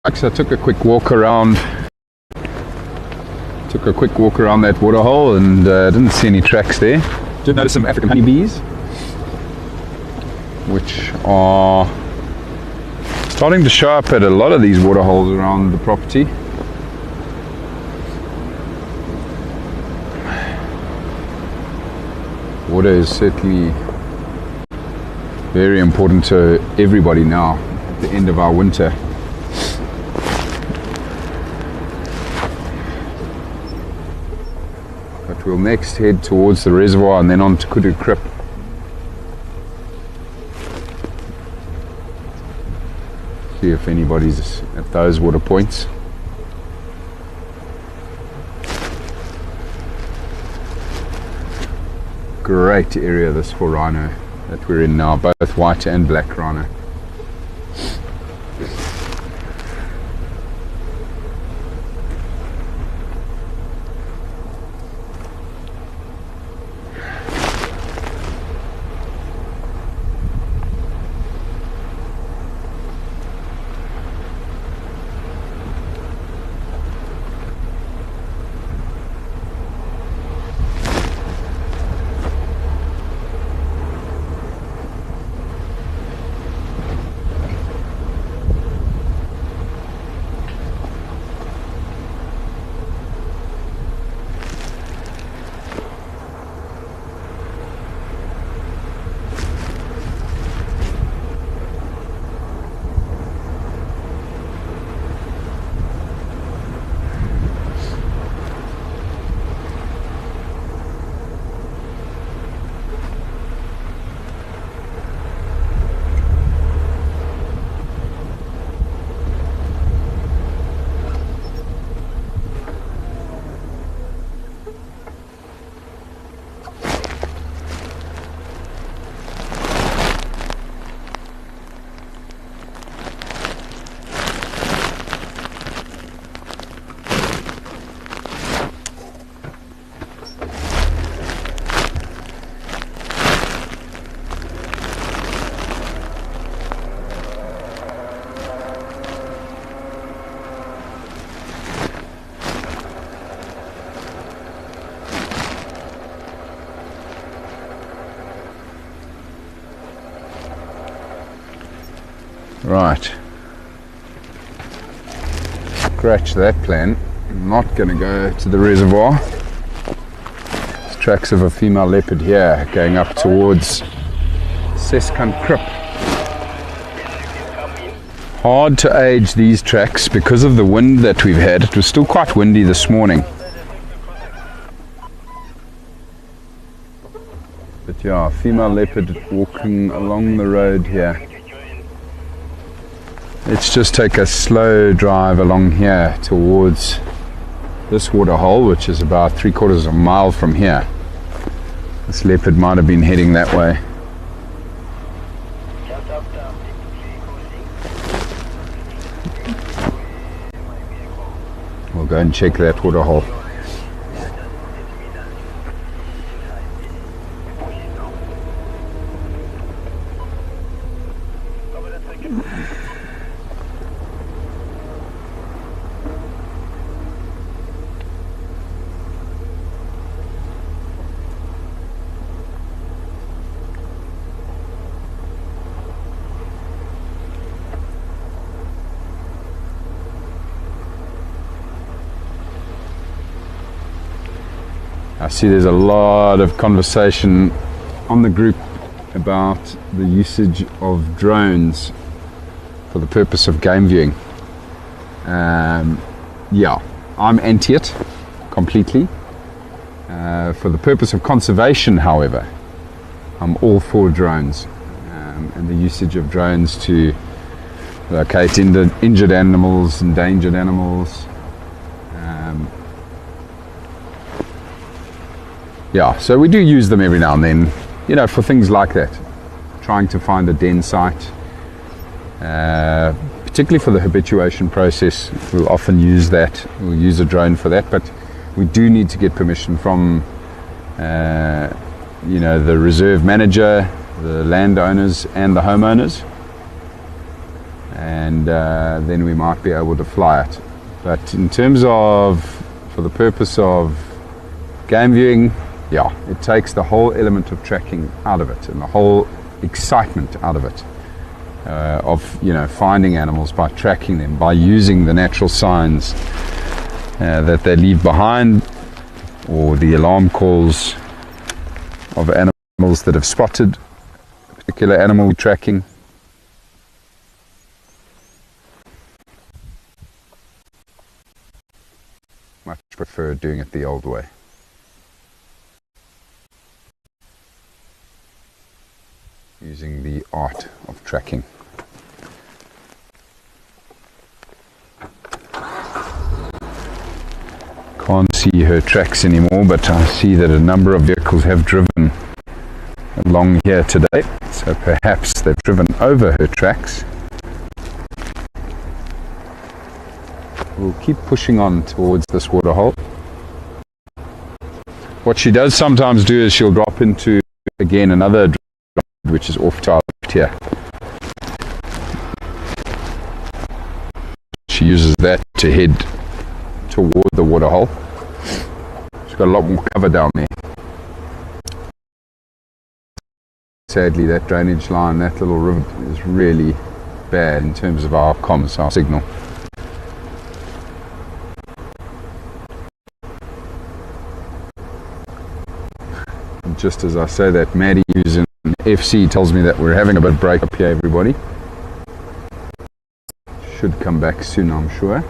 Right, so I took a quick walk around. That waterhole and didn't see any tracks there. Did notice some African honeybees, which are starting to show up at a lot of these waterholes around the property. Water is certainly very important to everybody now at the end of our winter. But we'll next head towards the reservoir and then on to Kudu Krip. See if anybody's at those water points. Great area this for rhino that we're in now, both white and black rhino. Right. Scratch that plan. I'm not going to go to the reservoir. There's tracks of a female leopard here going up towards Seskankrip. Hard to age these tracks because of the wind that we've had. It was still quite windy this morning. But yeah, female leopard walking along the road here. Let's just take a slow drive along here towards this waterhole, which is about 3/4 of a mile from here. This leopard might have been heading that way. We'll go and check that waterhole. I see there's a lot of conversation on the group about the usage of drones for the purpose of game viewing. Yeah, I'm anti it completely. For the purpose of conservation, however, I'm all for drones and the usage of drones to locate injured animals, endangered animals. Yeah, so we do use them every now and then, you know, for things like that. Trying to find a den site, particularly for the habituation process. We'll often use that. We'll use a drone for that, but we do need to get permission from, you know, the reserve manager, the landowners, and the homeowners, and then we might be able to fly it. But in terms of, for the purpose of game viewing, yeah, it takes the whole element of tracking out of it and the whole excitement out of it, of, you know, finding animals by tracking them, by using the natural signs that they leave behind, or the alarm calls of animals that have spotted a particular animal tracking. Much prefer doing it the old way. Using the art of tracking. Can't see her tracks anymore, but I see that a number of vehicles have driven along here today, so perhaps they've driven over her tracks. We'll keep pushing on towards this waterhole. What she does sometimes do is she'll drop into, again, another which is off to our left here. She uses that to head toward the waterhole. She's got a lot more cover down there. Sadly, that drainage line, that little river is really bad in terms of our comms, our signal. And just as I say that, Maddie, who's in FC, tells me that we're having a bit of break up here, everybody. Should come back soon, I'm sure.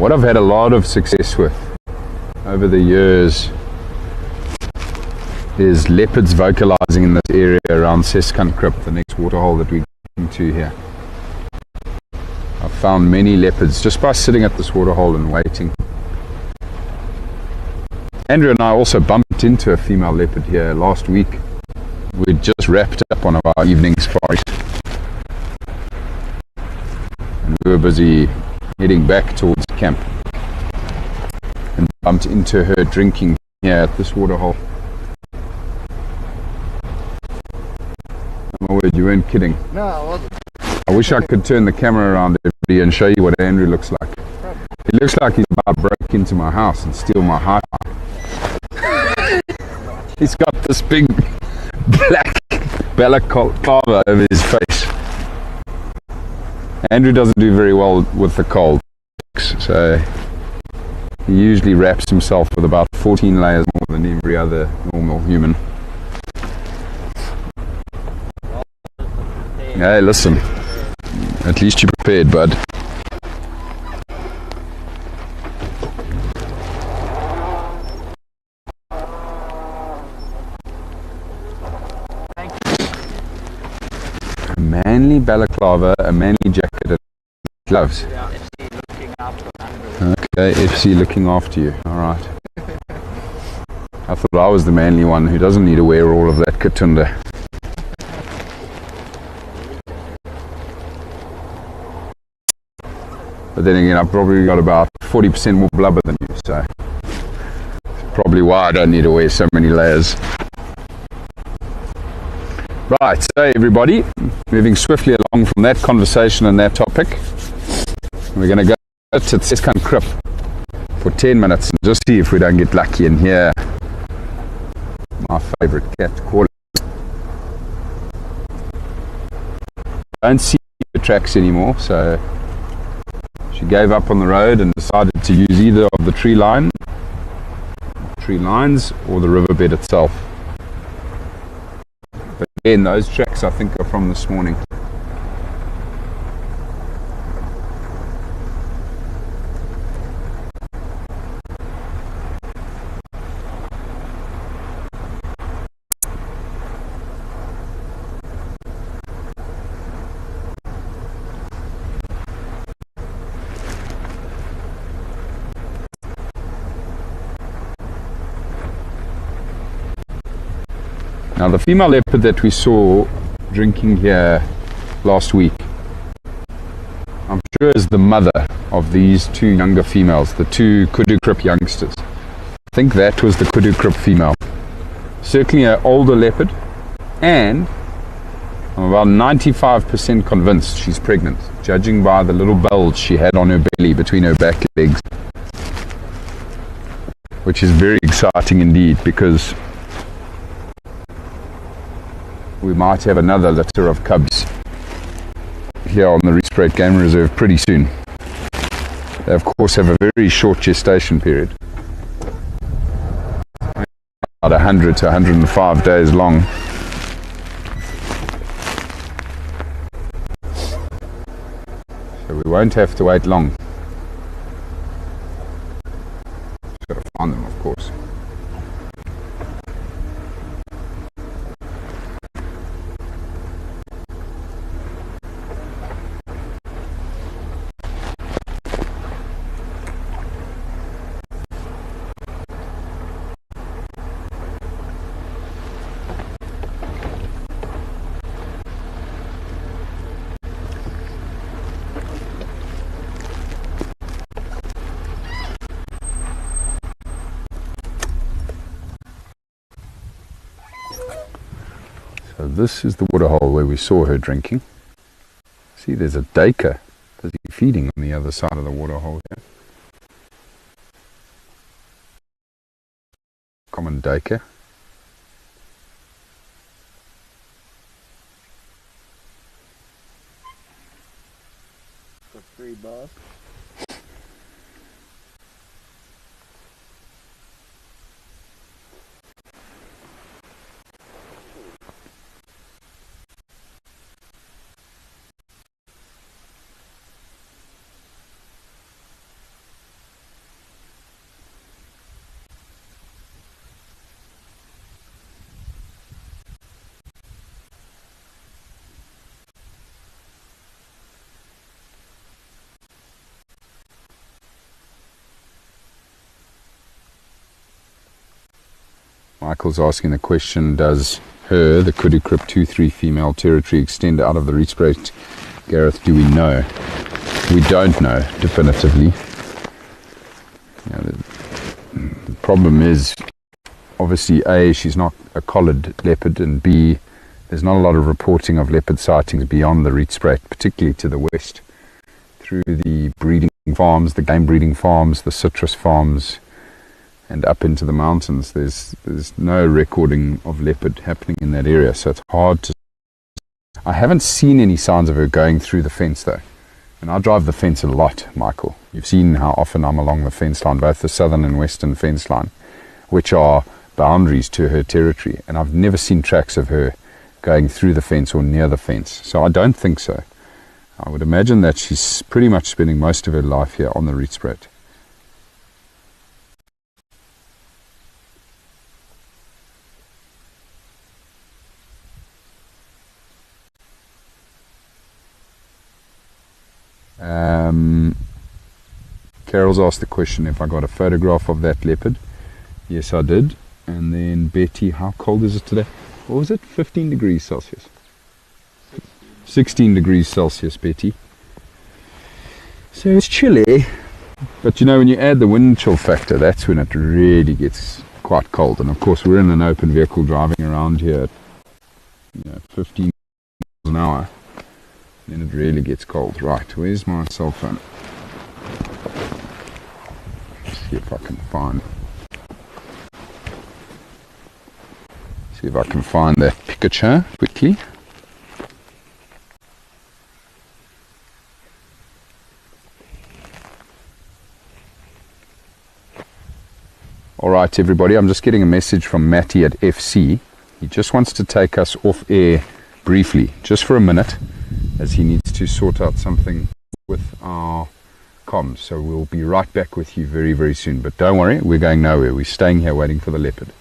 What I've had a lot of success with over the years is leopards vocalizing in this area around Seskankrip, the next waterhole that we're getting to here. I've found many leopards just by sitting at this waterhole and waiting. Andrew and I also bumped into a female leopard here last week. We'd just wrapped up one of our evening safaris. And we were busy heading back towards camp. And bumped into her drinking here at this waterhole. My word, you weren't kidding. No, I wasn't. I wish I could turn the camera around everybody and show you what Andrew looks like. He looks like he's about to break into my house and steal my hi-fi. He's got this big black balaclava over his face. Andrew doesn't do very well with the cold, so he usually wraps himself with about 14 layers more than every other normal human. Hey, listen, at least you're prepared, bud. A manly balaclava, a manly jacket, and gloves. Okay, FC looking after you, alright. I thought I was the manly one who doesn't need to wear all of that katunda. But then again, I've probably got about 40% more blubber than you, so that's probably why I don't need to wear so many layers. Right, so everybody, moving swiftly along from that conversation and that topic, we're going to go to Seskankrip for 10 minutes and just see if we don't get lucky in here. My favourite cat, call it. Don't see the tracks anymore, so she gave up on the road and decided to use either of the tree lines or the riverbed itself. But again, those tracks I think are from this morning. Now the female leopard that we saw drinking here last week, I'm sure is the mother of these two younger females, the two Kudu-Krip youngsters. I think that was the Kudu-Krip female. Certainly an older leopard, and I'm about 95% convinced she's pregnant, judging by the little bulge she had on her belly between her back legs. Which is very exciting indeed, because we might have another litter of cubs here on the Rietspruit Game Reserve pretty soon. They of course have a very short gestation period, about 100 to 105 days long. So we won't have to wait long. Just got to find them, of course. So this is the waterhole where we saw her drinking. See, there's a duiker busy feeding on the other side of the waterhole here. Common duiker. For free, boss. Michael's asking the question, does the Kudu-Krip 2-3 female territory extend out of the Rietspruit? Gareth, do we know? We don't know definitively. The problem is, obviously, A, she's not a collared leopard, and B, there's not a lot of reporting of leopard sightings beyond the Rietspruit, particularly to the west, through the breeding farms, the game breeding farms, the citrus farms, and up into the mountains. There's no recording of leopard happening in that area, so it's hard to... I haven't seen any signs of her going through the fence though, and I drive the fence a lot, Michael. You've seen how often I'm along the fence line, both the southern and western fence line, which are boundaries to her territory, and I've never seen tracks of her going through the fence or near the fence, so I don't think so. I would imagine that she's pretty much spending most of her life here on the Rietspruit. Carol's asked the question if I got a photograph of that leopard. Yes, I did. And then Betty, how cold is it today? What was it? 15 degrees Celsius. 16 degrees Celsius, Betty. So it's chilly, but you know, when you add the wind chill factor, that's when it really gets quite cold. And of course, we're in an open vehicle driving around here at 15 miles an hour. Then it really gets cold. Right, where's my cell phone? Let's see if I can find that picture quickly. Alright everybody, I'm just getting a message from Matty at FC. He just wants to take us off air briefly, just for a minute, as he needs to sort out something with our comms. So we'll be right back with you very, very soon. But don't worry, we're going nowhere. We're staying here waiting for the leopard.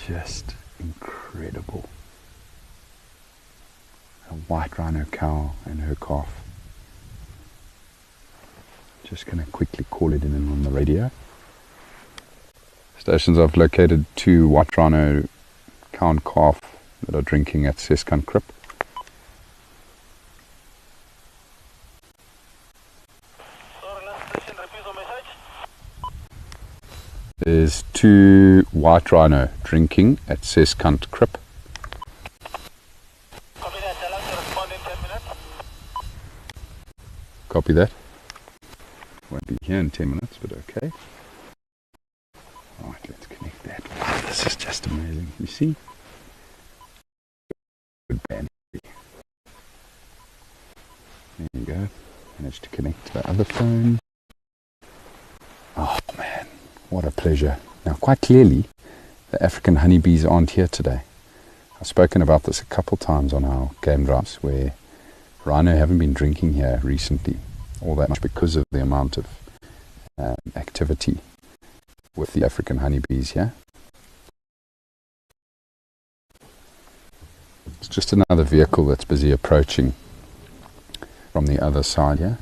Just incredible. A white rhino cow and her calf. Just going to quickly call it in on the radio. Stations, I've located 2 white rhino cow and calf that are drinking at Seskankrip. There's 2 white rhino drinking at Seskankrip. Copy that. Tell us to respond in 10 minutes. Copy that. Won't be here in 10 minutes, but okay. Alright, let's connect that. Wow, this is just amazing. You see? Good battery. There you go. Managed to connect to the other phone. Oh man. What a pleasure. Now, quite clearly, the African honeybees aren't here today. I've spoken about this a couple times on our game drives, where rhino haven't been drinking here recently all that much because of the amount of activity with the African honeybees here. It's just another vehicle that's busy approaching from the other side here.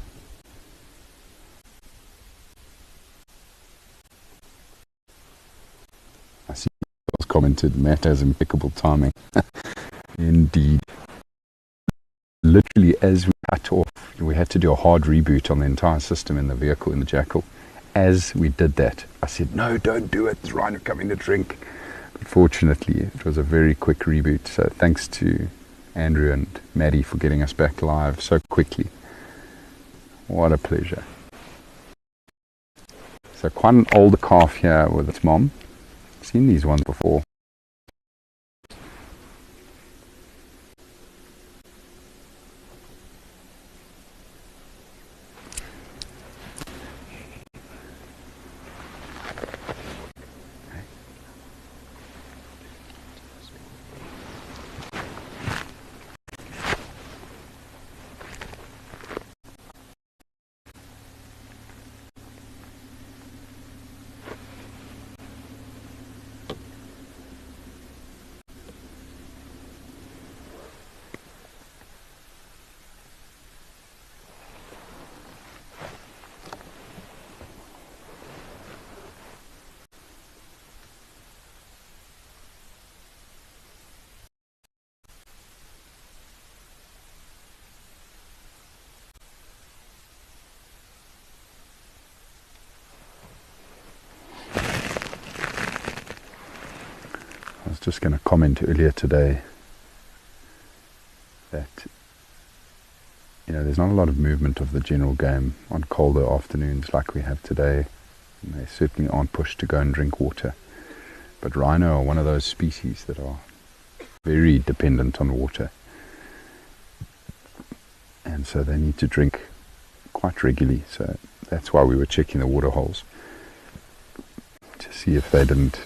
I see people commented, Matt has impeccable timing. Indeed. Literally, as we cut off, we had to do a hard reboot on the entire system in the vehicle, in the Jackal. As we did that, I said, no, don't do it, there's rhino coming to drink. But fortunately, it was a very quick reboot, so thanks to Andrew and Maddie for getting us back live so quickly. What a pleasure. So quite an older calf here with its mom. I've seen these ones before. I was just going to comment earlier today that, you know, there's not a lot of movement of the general game on colder afternoons like we have today, and they certainly aren't pushed to go and drink water. But rhino are one of those species that are very dependent on water, and so they need to drink quite regularly. So that's why we were checking the water holes to see if they didn't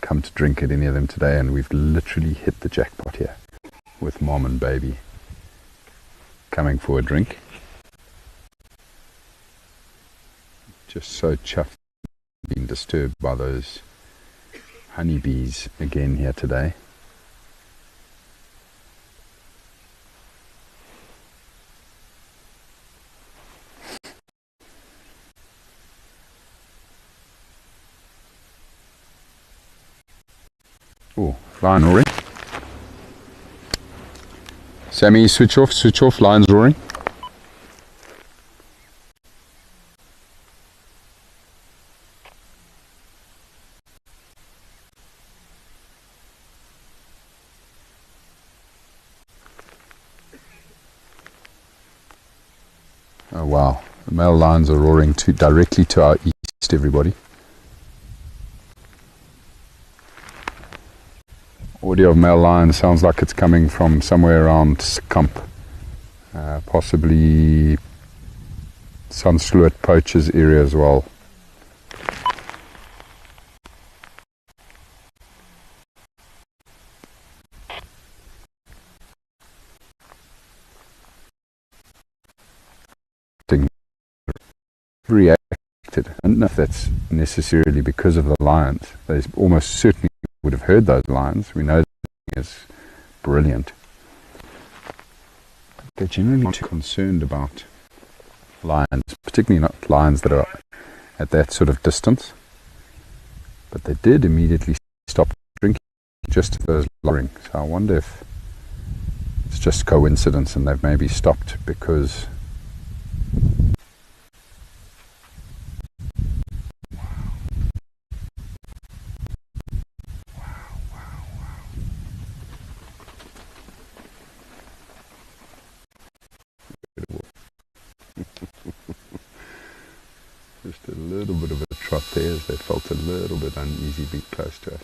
come to drink at any of them today, and we've literally hit the jackpot here with mom and baby coming for a drink. Just so chuffed being disturbed by those honeybees again here today. Oh, lion roaring. Sammy, switch off, lion's roaring. Oh wow, the male lions are roaring directly to our east, everybody. Audio of male lion sounds like it's coming from somewhere around Skamp, possibly Sunsloot Poachers area as well. Reacted. I don't know if that's necessarily because of the lions. They almost certainly would have heard those lions. We know that is brilliant. They're generally not too concerned about lions, particularly not lions that are at that sort of distance. But they did immediately stop drinking just as those roaring. So I wonder if it's just coincidence and they've maybe stopped because just a little bit of a trot there as they felt a little bit uneasy being close to us.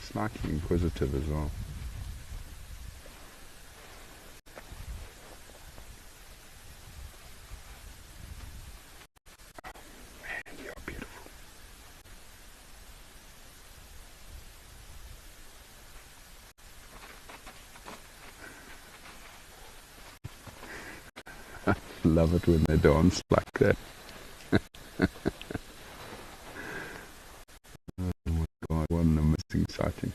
Slightly inquisitive as well. Man, you're beautiful. Love it when they dance like that. Oh my God, what an amazing sighting.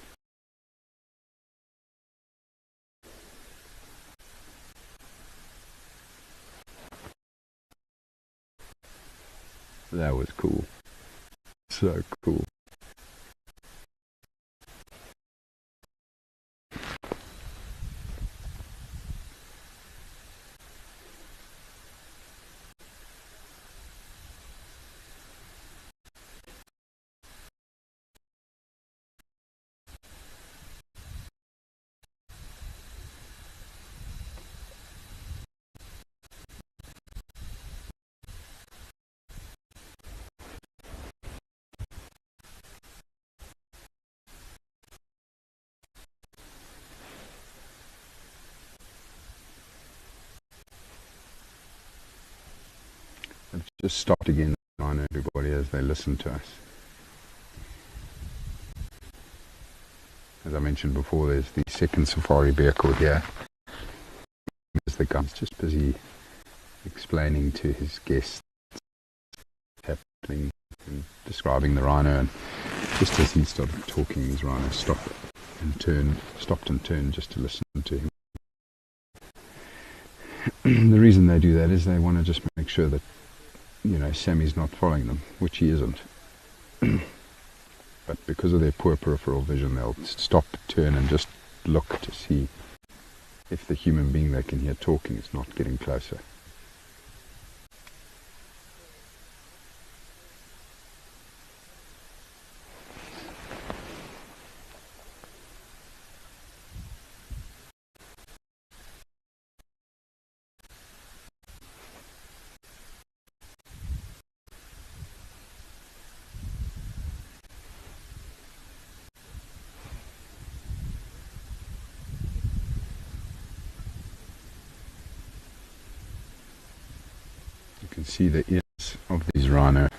That was cool. So cool. I've just stopped again on everybody as they listen to us. As I mentioned before, there's the second safari vehicle here. There's the guy's just busy explaining to his guests what's happening and describing the rhino, and just as he started talking, these rhinos stopped and turned just to listen to him. The reason they do that is they want to just make sure that, you know, Sammy's not following them, which he isn't. But because of their poor peripheral vision, they'll stop, turn and just look to see if the human being they can hear talking is not getting closer. You can see the ears of these rhino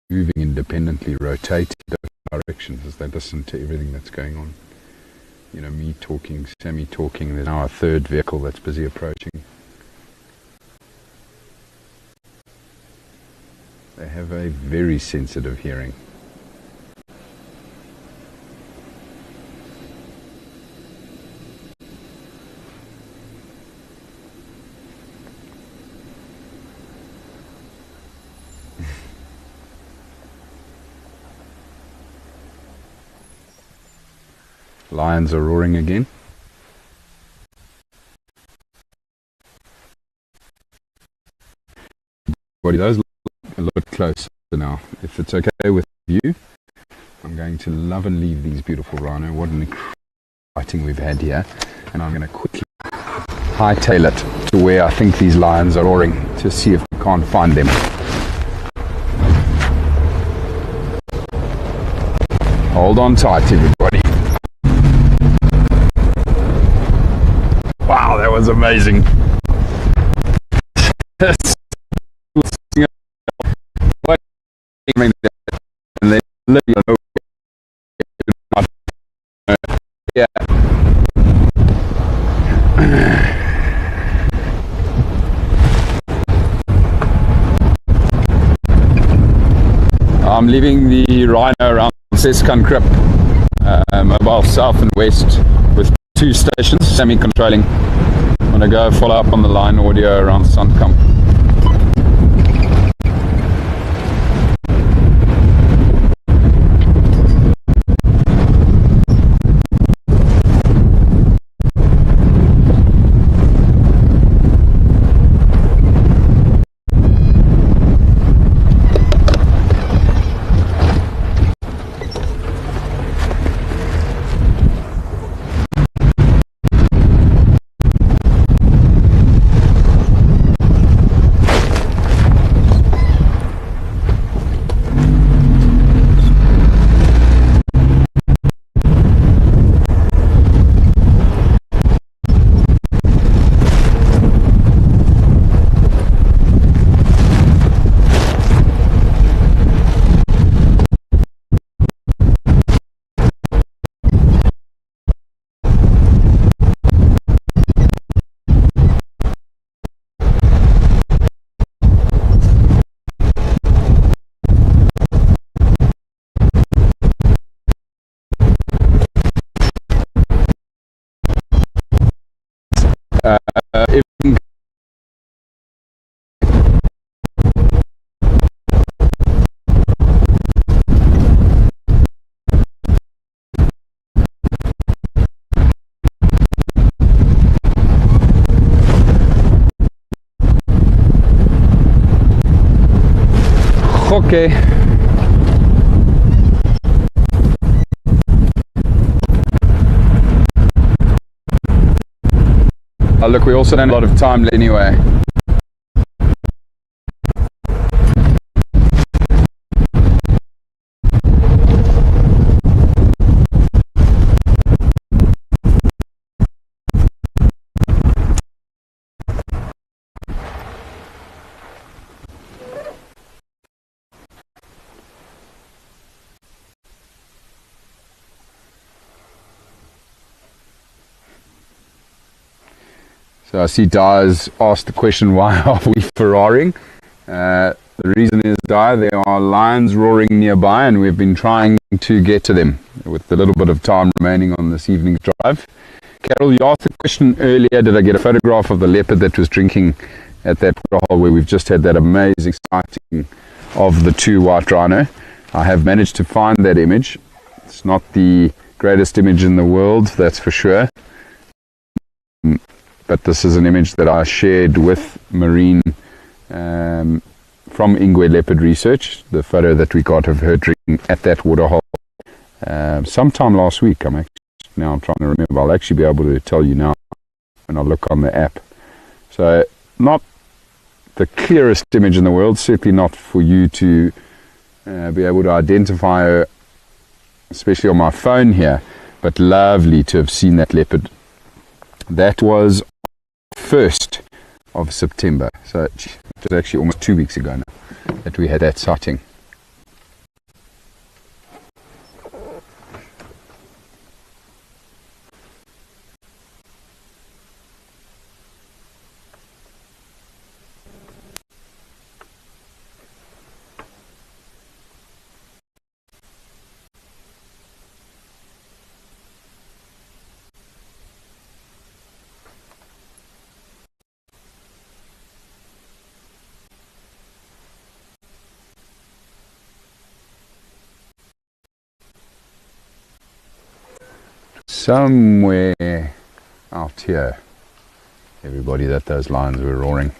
moving independently, rotating in different directions as they listen to everything that's going on. You know, me talking, Sammy talking, there's now a third vehicle that's busy approaching. They have a very sensitive hearing. Lions are roaring again. Body those look a little bit closer now. If it's okay with you, I'm going to love and leave these beautiful rhino. What an exciting we've had here, and I'm going to quickly hightail it to where I think these lions are roaring to see if we can't find them. Hold on tight, everybody. Wow, that was amazing. Yeah. I'm leaving the rhino around Seskan Krip, about south and west, with 2 stations, semi-controlling. I'm going to go follow up on the line audio around Sandkamp. Okay. Oh, look, we also don't have a lot of time anyway. So I see Di's asked the question, why are we Ferraring? The reason is, Di, there are lions roaring nearby and we've been trying to get to them with the little bit of time remaining on this evening's drive. Carol, you asked the question earlier, did I get a photograph of the leopard that was drinking at that waterhole where we've just had that amazing sighting of the 2 white rhino? I have managed to find that image. It's not the greatest image in the world, that's for sure. But this is an image that I shared with Marine from Ingwe Leopard Research, the photo that we got of her drinking at that waterhole sometime last week. I'm trying to remember. I'll actually be able to tell you now when I look on the app. So not the clearest image in the world, certainly not for you to be able to identify her, especially on my phone here, but lovely to have seen that leopard. That was 1st of September, so it was actually almost 2 weeks ago now that we had that sighting. Somewhere out here, everybody, that those lions were roaring.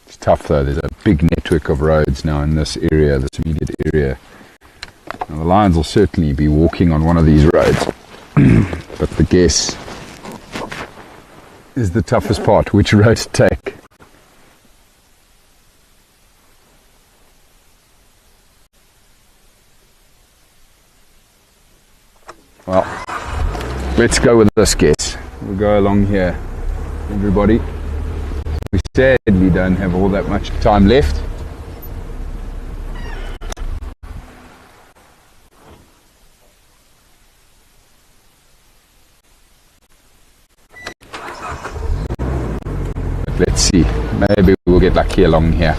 It's tough though, there's a big network of roads now in this area, this immediate area. Now, the lions will certainly be walking on one of these roads, but the guess is the toughest part, which road to take. Well, let's go with this guess. We'll go along here, everybody. We sadly don't have all that much time left. But let's see, maybe we'll get lucky along here.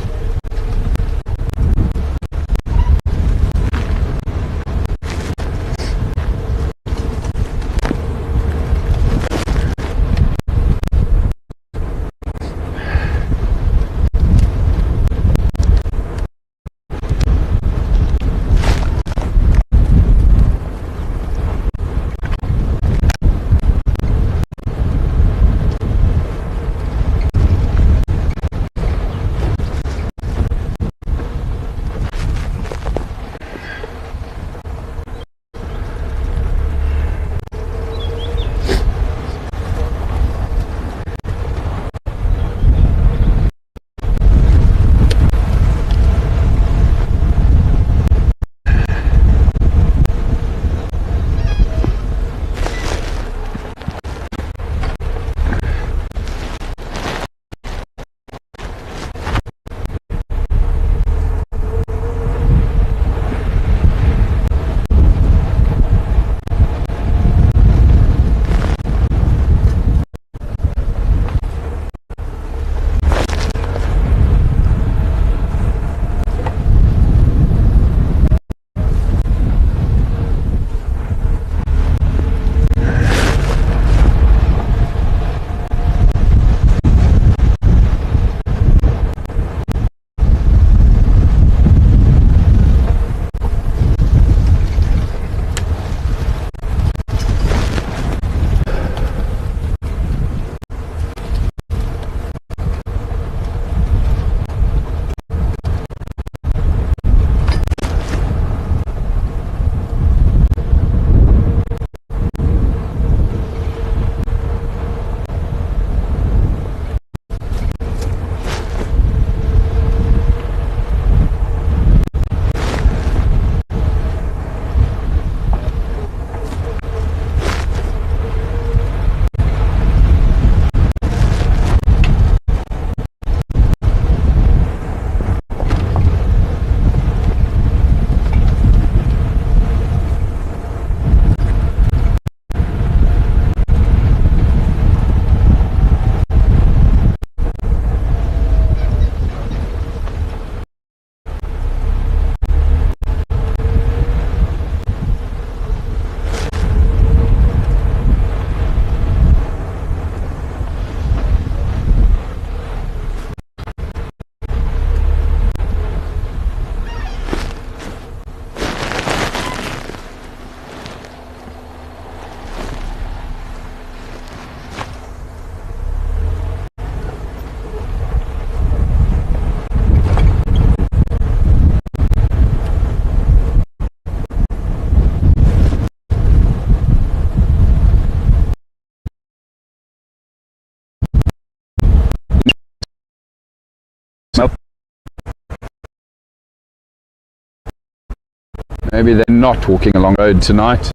Maybe they're not walking along the road tonight.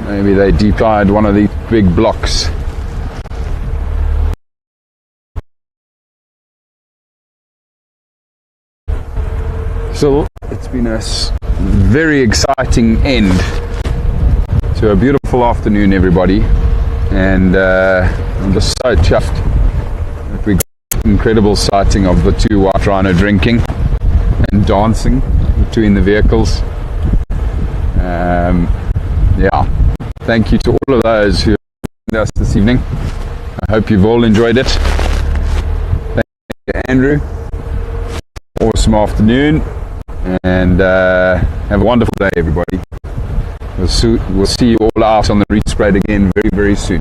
Maybe they deep-fried one of these big blocks. So it's been a very exciting end to a beautiful afternoon, everybody, and I'm just so chuffed that we got an incredible sighting of the two white rhino drinking and dancing between the vehicles. Yeah, thank you to all of those who joined us this evening. I hope you've all enjoyed it. Thank you, Andrew. Awesome afternoon, and have a wonderful day, everybody. We'll see you all out on the Rietspruit again very, very soon.